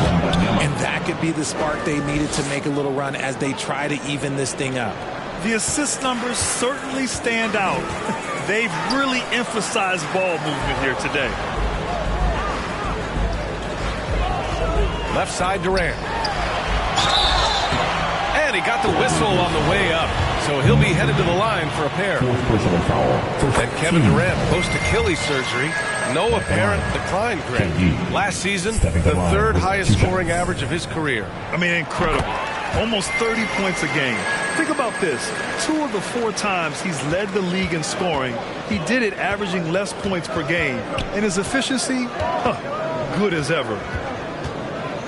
And that could be the spark they needed to make a little run as they try to even this thing up. The assist numbers certainly stand out. They've really emphasized ball movement here today. Left side Durant. And he got the whistle on the way up. So he'll be headed to the line for a pair. And Kevin Durant post Achilles surgery. No apparent decline, Greg. Last season, the third highest scoring average of his career. I mean, incredible. Almost 30 points a game. Think about this. 2 of the 4 times he's led the league in scoring, he did it averaging less points per game. And his efficiency, good as ever.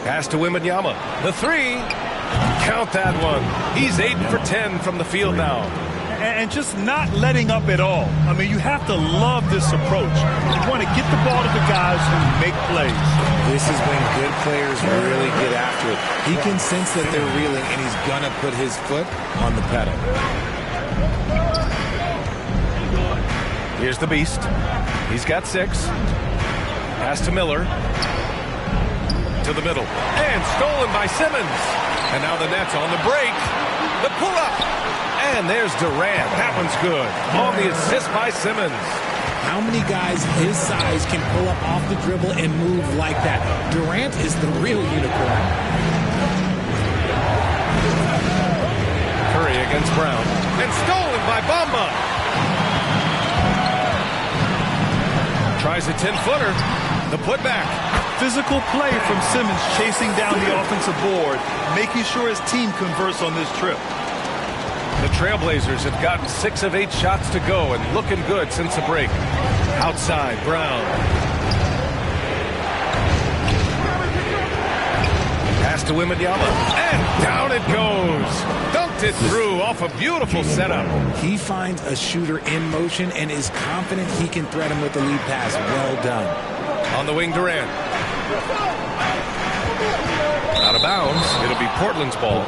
Pass to Wembanyama. The 3. Count that one. He's 8 for 10 from the field now. And just not letting up at all. I mean, you have to love this approach. You want to get the ball to the guys who make plays. This is when good players really get after it. He can sense that they're reeling, and he's going to put his foot on the pedal. Here's the beast. He's got 6. Pass to Miller. To the middle. And stolen by Simmons. And now the Nets on the break. The pull-up. And there's Durant. That one's good. On the assist by Simmons. How many guys his size can pull up off the dribble and move like that? Durant is the real unicorn. Curry against Brown. And stolen by Bamba. Tries a 10-footer. The putback. Physical play from Simmons chasing down the offensive board, making sure his team converts on this trip. The Trailblazers have gotten 6 of 8 shots to go and looking good since the break. Outside, Brown. Pass to Wembanyama. And down it goes. Dunked it through off a beautiful setup. He finds a shooter in motion and is confident he can threat him with the lead pass. Well done. On the wing, Durant. Out of bounds. It'll be Portland's ball.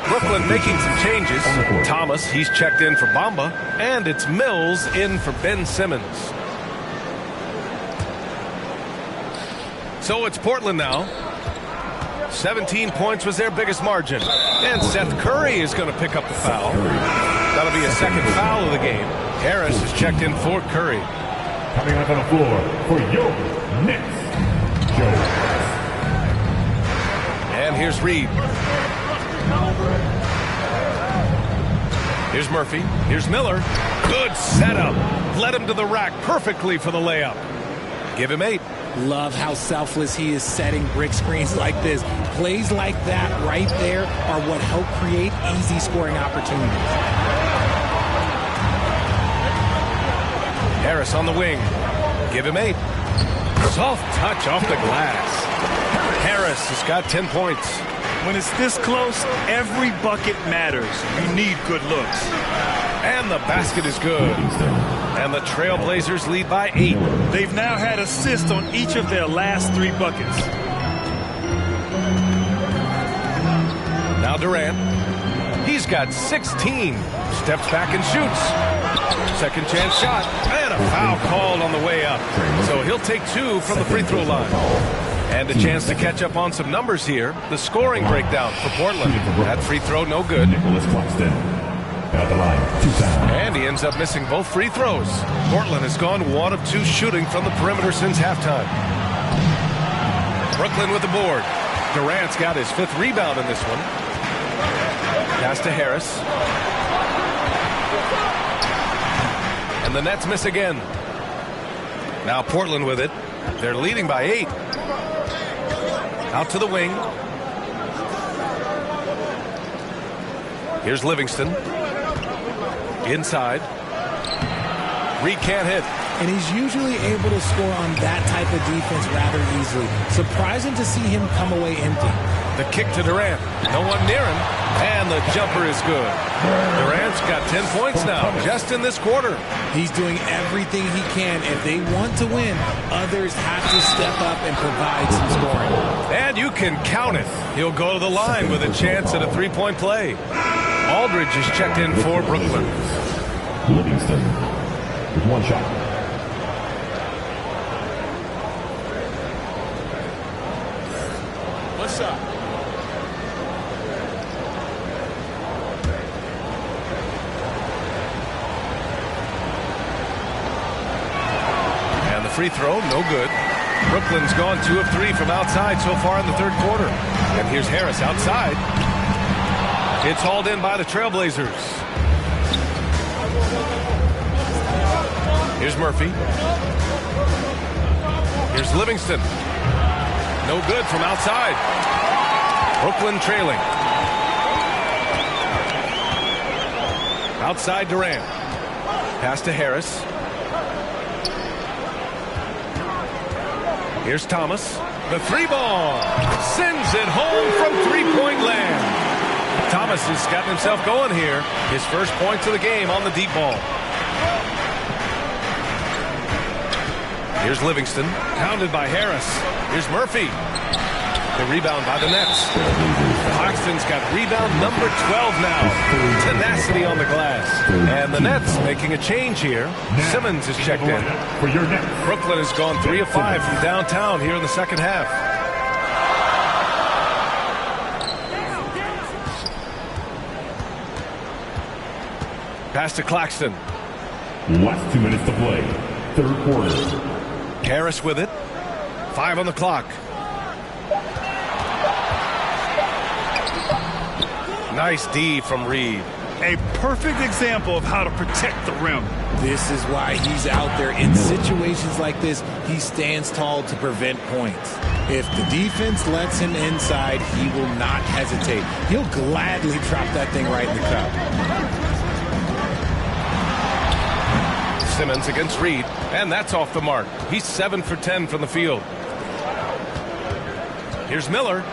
Brooklyn making some changes. Thomas, he's checked in for Bamba. And it's Mills in for Ben Simmons. So it's Portland now. 17 points was their biggest margin. And Seth Curry is going to pick up the foul. That'll be a second foul of the game. Harris is checked in for Curry. Coming up on the floor for your Knicks, Joe Harris. And here's Reed. Here's Murphy. Here's Miller. Good setup. Led him to the rack perfectly for the layup. Give him 8. Love how selfless he is setting brick screens like this. Plays like that right there are what help create easy scoring opportunities. Harris on the wing. Give him 8. Soft touch off the glass. Harris has got 10 points. When it's this close, every bucket matters. You need good looks. And the basket is good. And the Trailblazers lead by 8. They've now had assists on each of their last 3 buckets. Now Durant. He's got 16. Steps back and shoots. Second chance shot. And a foul called on the way up. So he'll take 2 from the free throw line. And a chance to catch up on some numbers here. The scoring breakdown for Portland. That free throw no good. At the line, 2 times. And he ends up missing both free throws. Portland has gone 1 of 2 shooting from the perimeter since halftime. Brooklyn with the board. Durant's got his 5th rebound in this one. Pass to Harris. And the Nets miss again. Now Portland with it. They're leading by 8. Out to the wing. Here's Livingston. Inside. Reed can't hit. And he's usually able to score on that type of defense rather easily. Surprising to see him come away empty. The kick to Durant. No one near him. And the jumper is good. Durant's got 10 points now, just in this quarter. He's doing everything he can. If they want to win, others have to step up and provide some scoring. And you can count it. He'll go to the line with a chance at a 3-point play. Aldridge is checked in for Brooklyn. Livingston with 1 shot. What's up? And the free throw, no good. Brooklyn's gone 2 of 3 from outside so far in the 3rd quarter. And here's Harris outside. It's hauled in by the Trailblazers. Here's Murphy. Here's Livingston. No good from outside. Brooklyn trailing. Outside Durant. Pass to Harris. Here's Thomas. The 3-ball. Sends it home from 3-point land. Thomas has gotten himself going here. His first points of the game on the deep ball. Here's Livingston. Pounded by Harris. Here's Murphy. The rebound by the Nets. Claxton's got rebound number 12 now. Tenacity on the glass. And the Nets making a change here. Simmons is checked in. Brooklyn has gone 3 of 5 from downtown here in the second half. Pass to Claxton. Last 2 minutes to play. 3rd quarter. Harris with it. 5 on the clock. Nice D from Reed. A perfect example of how to protect the rim. This is why he's out there in situations like this. He stands tall to prevent points. If the defense lets him inside, he will not hesitate. He'll gladly drop that thing right in the cup. Simmons against Reed, and that's off the mark. He's 7 for 10 from the field. Here's Miller.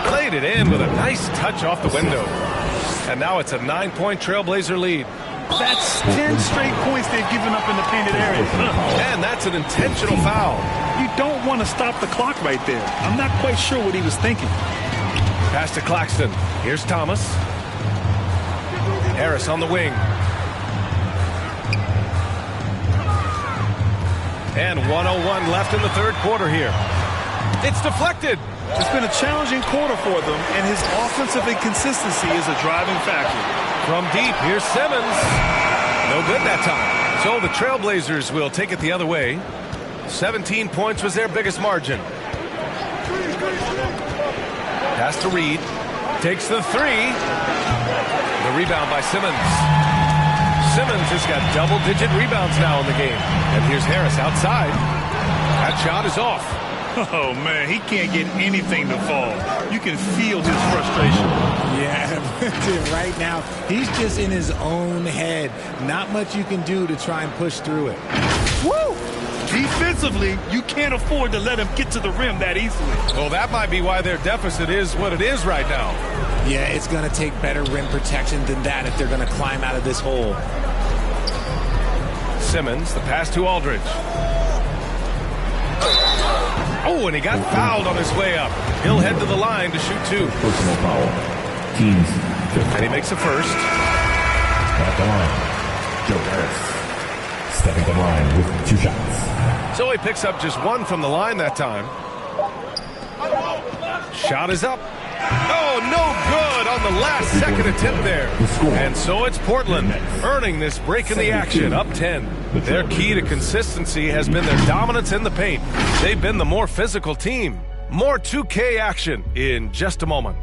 Played it in with a nice touch off the window. And now it's a 9-point Trailblazer lead. That's 10 straight points they've given up in the painted area. And that's an intentional foul. You don't want to stop the clock right there. I'm not quite sure what he was thinking. Pass to Claxton. Here's Thomas. Harris on the wing. And 1:01 left in the 3rd quarter here. It's deflected. It's been a challenging quarter for them, and his offensive inconsistency is a driving factor. From deep, here's Simmons. No good that time. So the Trailblazers will take it the other way. 17 points was their biggest margin. Pass to Reed. Takes the 3. The rebound by Simmons. Simmons has got double-digit rebounds now in the game. And here's Harris outside. That shot is off. Oh, man, he can't get anything to fall. You can feel his frustration. Yeah, right now, he's just in his own head. Not much you can do to try and push through it. Woo! Defensively, you can't afford to let him get to the rim that easily. Well, that might be why their deficit is what it is right now. Yeah, it's going to take better rim protection than that if they're going to climb out of this hole. Simmons, the pass to Aldridge. Oh, and he got fouled on his way up. He'll head to the line to shoot 2. Personal foul. Teams. And he makes a first. At the line, Joe Harris. Stepping to the line with 2 shots. So he picks up just 1 from the line that time. Shot is up. Oh, no good on the last second attempt there. And so it's Portland earning this break in the action, up 10. Their key to consistency has been their dominance in the paint. They've been the more physical team. More 2K action in just a moment.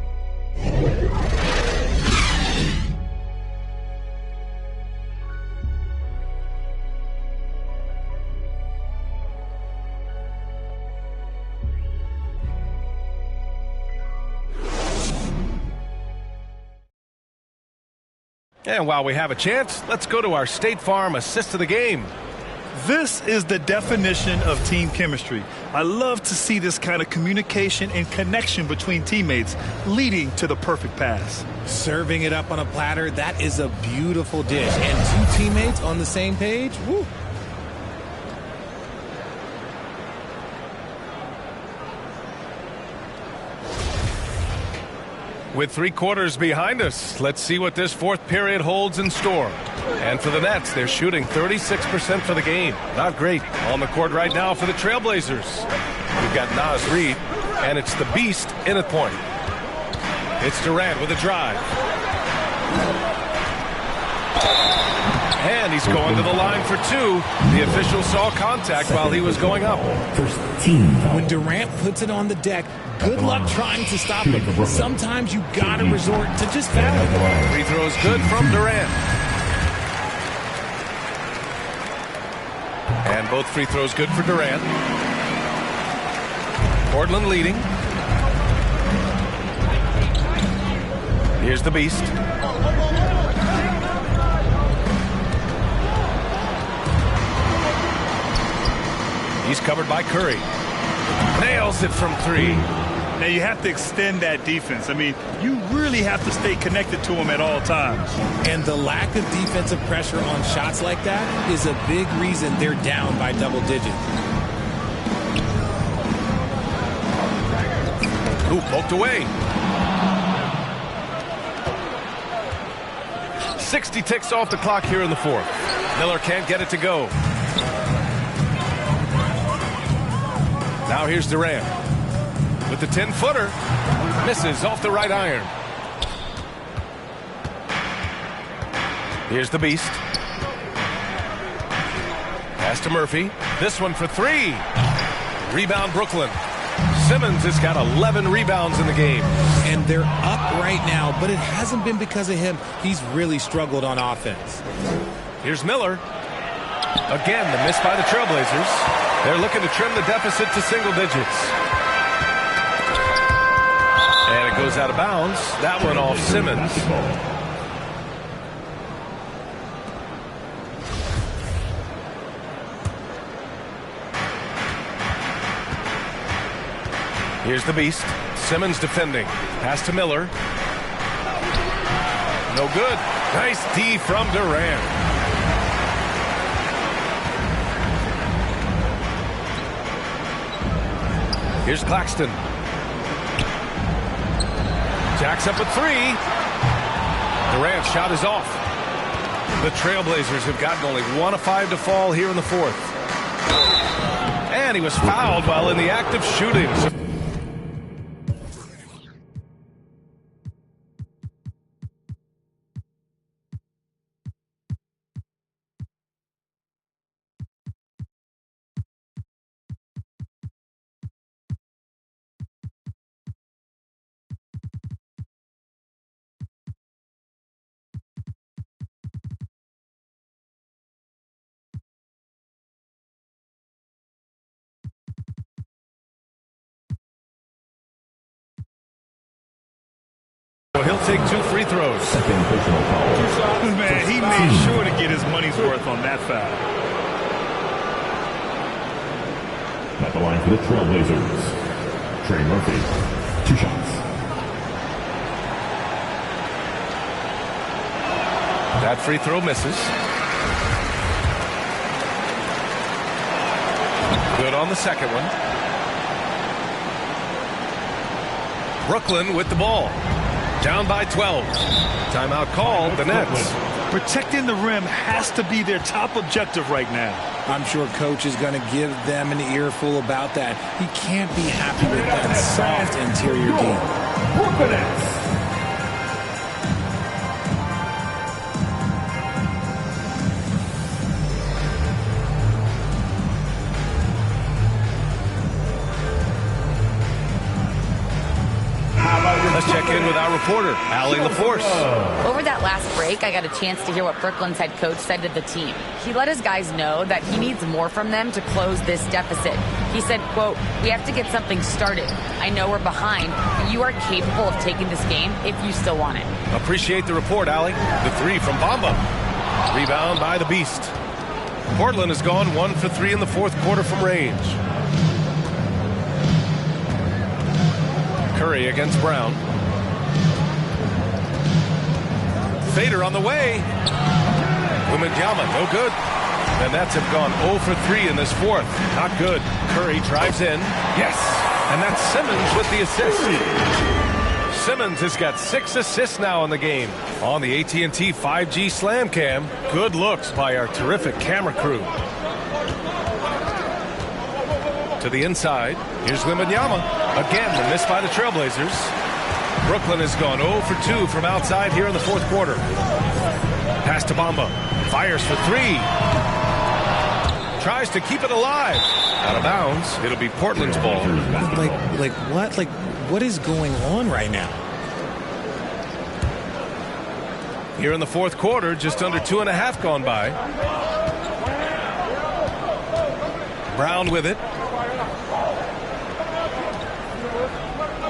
And while we have a chance, let's go to our State Farm assist of the game. This is the definition of team chemistry. I love to see this kind of communication and connection between teammates leading to the perfect pass. Serving it up on a platter, that is a beautiful dish. And two teammates on the same page, woo. With 3 quarters behind us, let's see what this fourth period holds in store. And for the Nets, they're shooting 36% for the game. Not great. On the court right now for the Trailblazers. We've got Naz Reid, and it's the Beast in at point. It's Durant with a drive. And he's going to the line for 2. The official saw contact while he was going up. When Durant puts it on the deck, good luck trying to stop him. Sometimes you gotta resort to just fouling. Free throws good from Durant. And both free throws good for Durant. Portland leading. Here's the Beast. He's covered by Curry. Nails it from 3. Now you have to extend that defense. I mean, you really have to stay connected to him at all times. And the lack of defensive pressure on shots like that is a big reason they're down by double digits. Ooh, poked away. 60 ticks off the clock here in the fourth. Miller can't get it to go. Now here's Durant with the 10-footer. Misses off the right iron. Here's the Beast. Pass to Murphy. This one for 3. Rebound Brooklyn. Simmons has got 11 rebounds in the game. And they're up right now, but it hasn't been because of him. He's really struggled on offense. Here's Miller. Again, the miss by the Trailblazers. They're looking to trim the deficit to single digits. And it goes out of bounds. That one off Simmons. Here's the Beast. Simmons defending. Pass to Miller. No good. Nice D from Durant. Here's Claxton. Jacks up with 3. Durant's shot is off. The Trailblazers have gotten only 1 of 5 to fall here in the fourth. And he was fouled while in the act of shooting. He'll take 2 free throws. Man, he made sure to get his money's worth on that foul. At the line for the Trailblazers, Trey Murphy, 2 shots. That free throw misses. Good on the second one. Brooklyn with the ball. Down by 12. Timeout called, the Nets. Protecting the rim has to be their top objective right now. I'm sure coach is going to give them an earful about that. He can't be happy with that soft interior D. Brooklyn Nets. Let's check in with our reporter, Allie LaForce. Over that last break, I got a chance to hear what Brooklyn's head coach said to the team. He let his guys know that he needs more from them to close this deficit. He said, quote, "We have to get something started. I know we're behind, but you are capable of taking this game if you still want it." Appreciate the report, Allie. The three from Bamba. Rebound by the Beast. Portland has gone 1 for 3 in the fourth quarter from range. Curry against Brown. Fader on the way. Wembanyama, no good. The Nets have gone 0 for 3 in this fourth. Not good. Curry drives in. Yes. And that's Simmons with the assist. Simmons has got 6 assists now in the game. On the AT&T 5G Slam Cam, good looks by our terrific camera crew. To the inside. Here's Wembanyama. Again, the miss by the Trailblazers. Brooklyn has gone 0 for 2 from outside here in the fourth quarter. Pass to Bamba. Fires for 3. Tries to keep it alive. Out of bounds. It'll be Portland's ball. Like what? Like, what is going on right now? Here in the fourth quarter, just under 2.5 gone by. Brown with it.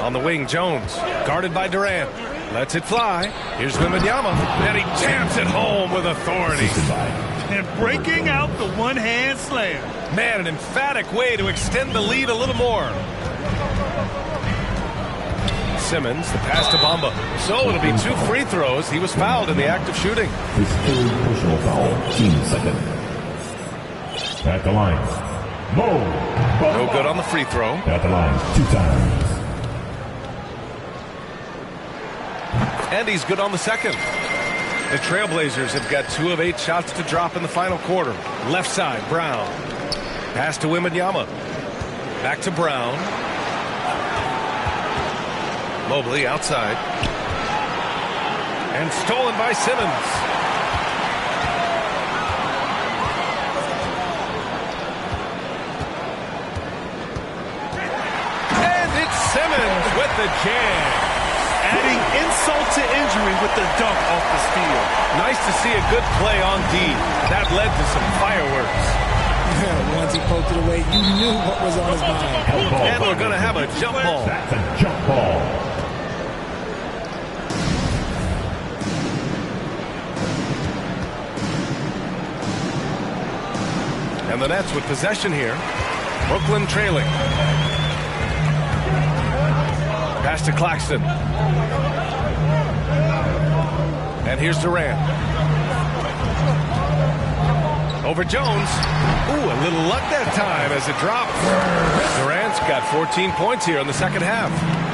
On the wing, Jones, guarded by Durant. Lets it fly. Here's Wembanyama, and he jams it home with authority. And breaking out the one-hand slam. Man, an emphatic way to extend the lead a little more. Simmons, the pass to Bamba. So it'll be 2 free throws. He was fouled in the act of shooting. His third personal foul, team second. At the line. No good on the free throw. At the line 2 times. And he's good on the second. The Trailblazers have got 2 of 8 shots to drop in the final quarter. Left side, Brown. Pass to Wembanyama. Back to Brown. Mobley outside. And stolen by Simmons. And it's Simmons with the jam. Adding insult to injury with the dunk off the steal. Nice to see a good play on D. That led to some fireworks. Once he poked it away, you knew what was on his mind. And we're going to have a jump ball. That's a jump ball. And the Nets with possession here. Brooklyn trailing. Pass to Claxton. And here's Durant. Over Jones. Ooh, a little luck that time as it dropped. Durant's got 14 points here in the second half.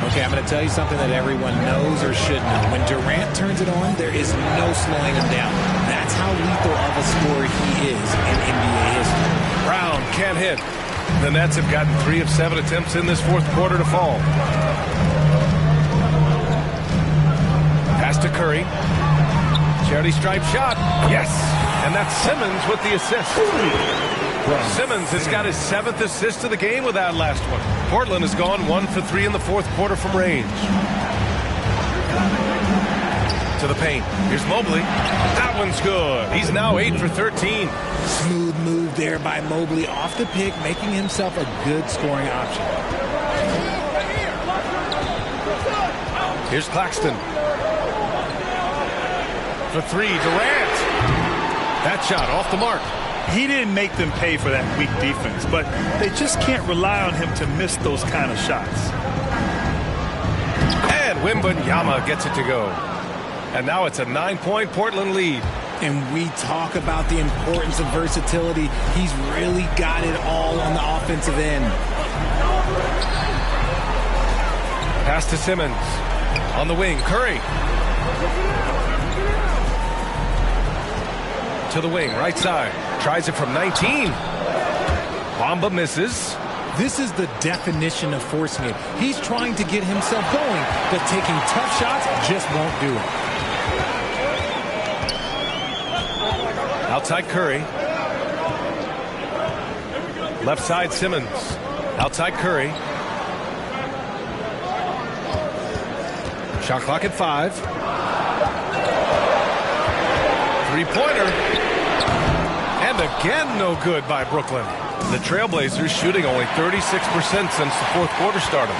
Okay, I'm going to tell you something that everyone knows or should know. When Durant turns it on, there is no slowing him down. That's how lethal of a scorer he is in NBA history. Brown can't hit. The Nets have gotten 3 of 7 attempts in this fourth quarter to fall. Pass to Curry. Charity stripe shot. Yes. And that's Simmons with the assist. Simmons has got his 7th assist of the game with that last one. Portland has gone 1 for 3 in the fourth quarter from range. To the paint. Here's Mobley. That one's good. He's now 8 for 13. Smooth move there by Mobley off the pick, making himself a good scoring option. Here's Claxton. For 3, Durant. That shot off the mark. He didn't make them pay for that weak defense, but they just can't rely on him to miss those kind of shots. And Wembanyama gets it to go. And now it's a 9-point Portland lead. And we talk about the importance of versatility. He's really got it all on the offensive end. Pass to Simmons. On the wing, Curry. To the wing, right side. Tries it from 19. Bamba misses. This is the definition of forcing it. He's trying to get himself going, but taking tough shots just won't do it. Outside Curry. Left side Simmons. Outside Curry. Shot clock at 5. Three-pointer. And again no good by Brooklyn. The Trailblazers shooting only 36% since the fourth quarter started.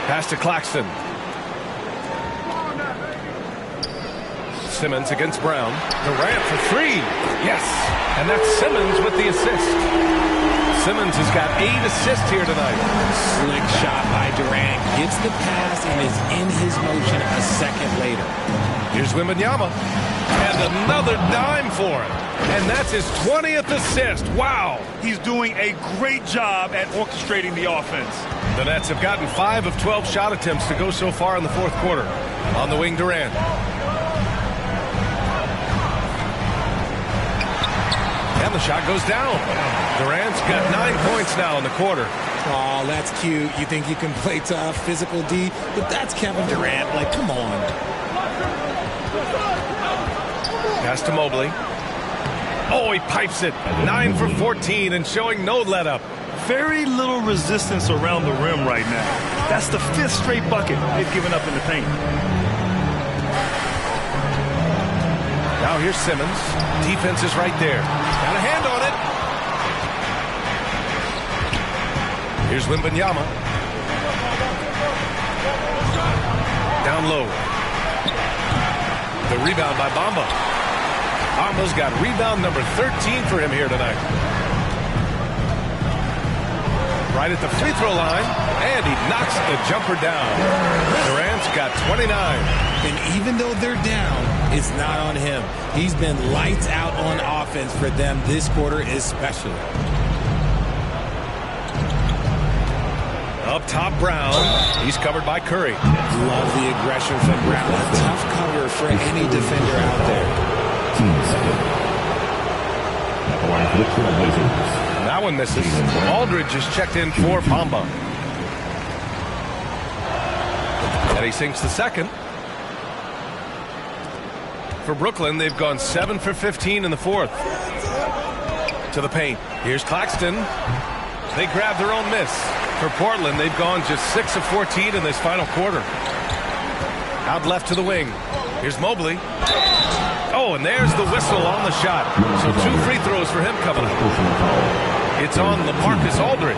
Pass to Claxton. Simmons against Brown. Durant for 3. Yes. And that's Simmons with the assist. Simmons has got 8 assists here tonight. Slick shot by Durant. Gets the pass and is in his motion a second later. Here's Wembanyama. And another dime for him. And that's his 20th assist. Wow. He's doing a great job at orchestrating the offense. The Nets have gotten 5 of 12 shot attempts to go so far in the fourth quarter. On the wing, Durant. And the shot goes down. Durant's got 9 points now in the quarter. Oh, that's cute. You think you can play tough, physical D, but that's Kevin Durant. Like, come on. Pass to Mobley. Oh, he pipes it. 9 for 14 and showing no let-up. Very little resistance around the rim right now. That's the 5th straight bucket they've given up in the paint. Now here's Simmons. Defense is right there. Got a hand on it. Here's Wembanyama. Down low. The rebound by Bamba. Bamba's got rebound number 13 for him here tonight. Right at the free throw line, and he knocks the jumper down. Durant's got 29. And even though they're down, it's not on him. He's been lights out on offense for them this quarter especially. Up top, Brown. He's covered by Curry. Love the aggression from Brown. A tough cover for any defender out there. That one misses. Aldridge is checked in for Bamba. And he sinks the second. For Brooklyn, they've gone 7 for 15 in the fourth. To the paint. Here's Claxton. They grab their own miss. For Portland, they've gone just 6 of 14 in this final quarter. Out left to the wing. Here's Mobley. Oh, and there's the whistle on the shot. So 2 free throws for him coming up. It's on LaMarcus Aldridge.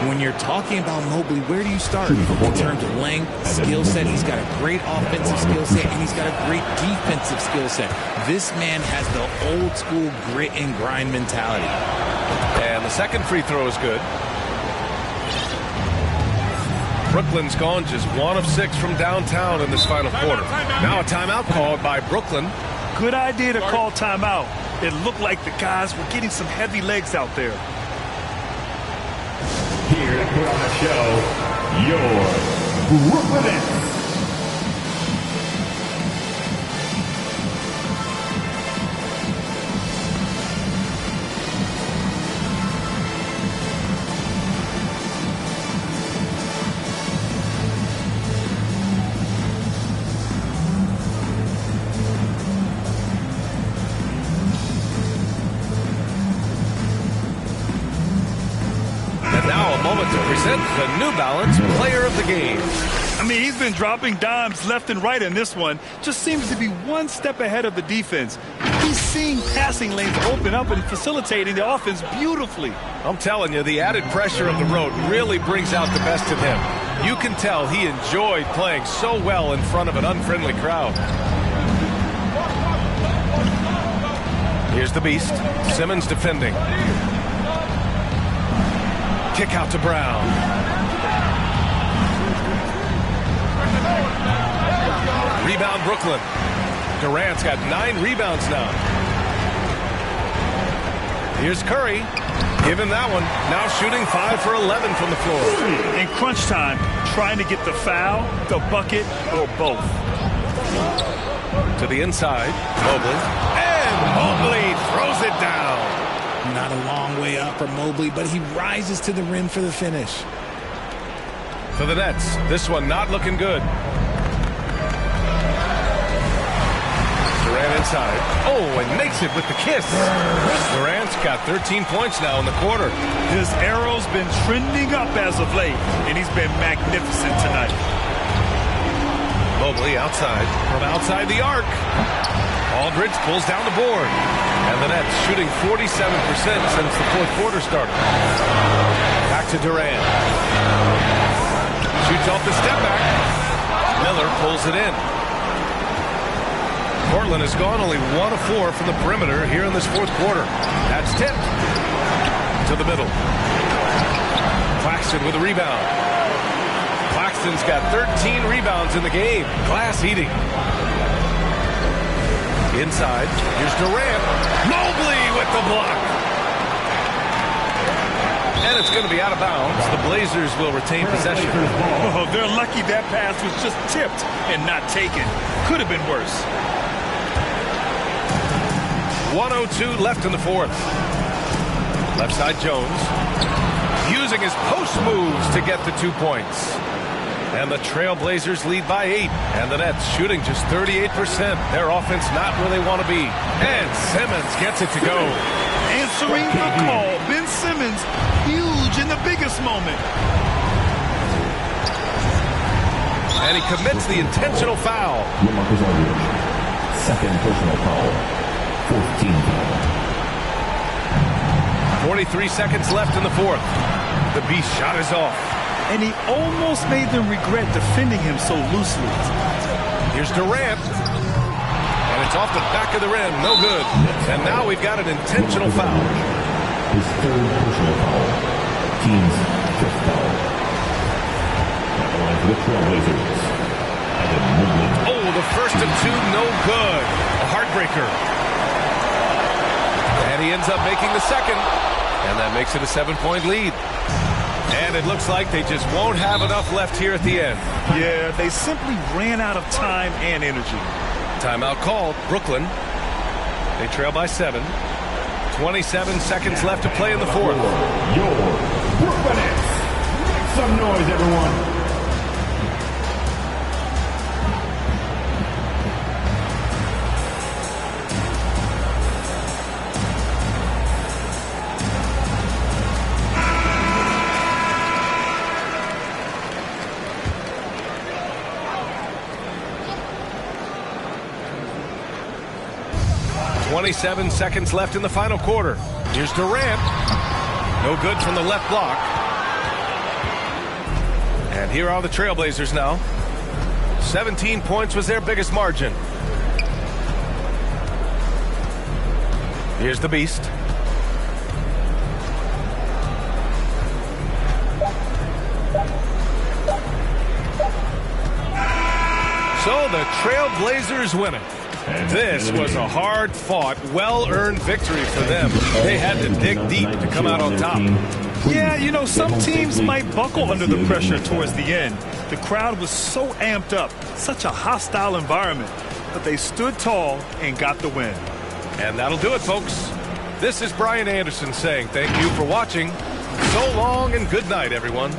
When you're talking about Mobley, where do you start? In terms of length, skill set, he's got a great offensive skill set, and he's got a great defensive skill set. This man has the old school grit and grind mentality. And the second free throw is good. Brooklyn's gone just 1 of 6 from downtown in this final quarter. Now a timeout called by Brooklyn. Good idea to call timeout. It looked like the guys were getting some heavy legs out there. Here to put on the show, your Brooklyn Nets. The New Balance Player of the Game. I mean, he's been dropping dimes left and right in this one. Just seems to be one step ahead of the defense. He's seeing passing lanes open up and facilitating the offense beautifully. I'm telling you, the added pressure of the road really brings out the best in him. You can tell he enjoyed playing so well in front of an unfriendly crowd. Here's the Beast. Simmons defending. Kick out to Brown. Rebound Brooklyn. Durant's got 9 rebounds now. Here's Curry. Give him that one. Now shooting 5 for 11 from the floor. In crunch time, trying to get the foul, the bucket, or both. To the inside. Mobley. And Mobley throws it down. Not a long way up for Mobley, but he rises to the rim for the finish. For the Nets, this one not looking good. Durant inside. Oh, and makes it with the kiss. Durant's got 13 points now in the quarter. His arrow's been trending up as of late, and he's been magnificent tonight. Mobley outside. From outside the arc. Aldridge pulls down the board. And the Nets shooting 47% since the fourth quarter started. Back to Durant. Shoots off the step back. Miller pulls it in. Portland has gone only 1 of 4 from the perimeter here in this fourth quarter. That's tipped to the middle. Claxton with a rebound. Claxton's got 13 rebounds in the game. Glass eating. Inside, here's Durant. Mobley with the block. And it's going to be out of bounds. The Blazers will retain possession. Oh, they're lucky that pass was just tipped and not taken. Could have been worse. 1:02 left in the fourth. Left side Jones. Using his post moves to get the 2 points. And the Trailblazers lead by 8. And the Nets shooting just 38%. Their offense not where they want to be. And Simmons gets it to go. Answering the call. Ben Simmons, huge in the biggest moment. And he commits the intentional foul. LaMarcus Aldridge. Second personal foul. 14th foul. 43 seconds left in the fourth. The Beast shot is off. And he almost made them regret defending him so loosely. Here's Durant. And it's off the back of the rim. No good. And now we've got an intentional foul. His third personal foul. Team's fifth foul. At the line for the Trailblazers. Evan Mobley. Oh, the first of 2, no good. A heartbreaker. And he ends up making the second. And that makes it a 7-point lead. And it looks like they just won't have enough left here at the end. Yeah, they simply ran out of time and energy. Timeout called. Brooklyn. They trail by 7. 27 seconds left to play in the fourth. Your Brooklyn Nets. Make some noise, everyone. 27 seconds left in the final quarter. Here's Durant. No good from the left block. And here are the Trailblazers now. 17 points was their biggest margin. Here's the Beast. So the Trailblazers win it. This was a hard-fought, well-earned victory for them. They had to dig deep to come out on top. Yeah, you know, some teams might buckle under the pressure towards the end. The crowd was so amped up, such a hostile environment, but they stood tall and got the win. And that'll do it, folks. This is Brian Anderson saying thank you for watching. So long and good night, everyone.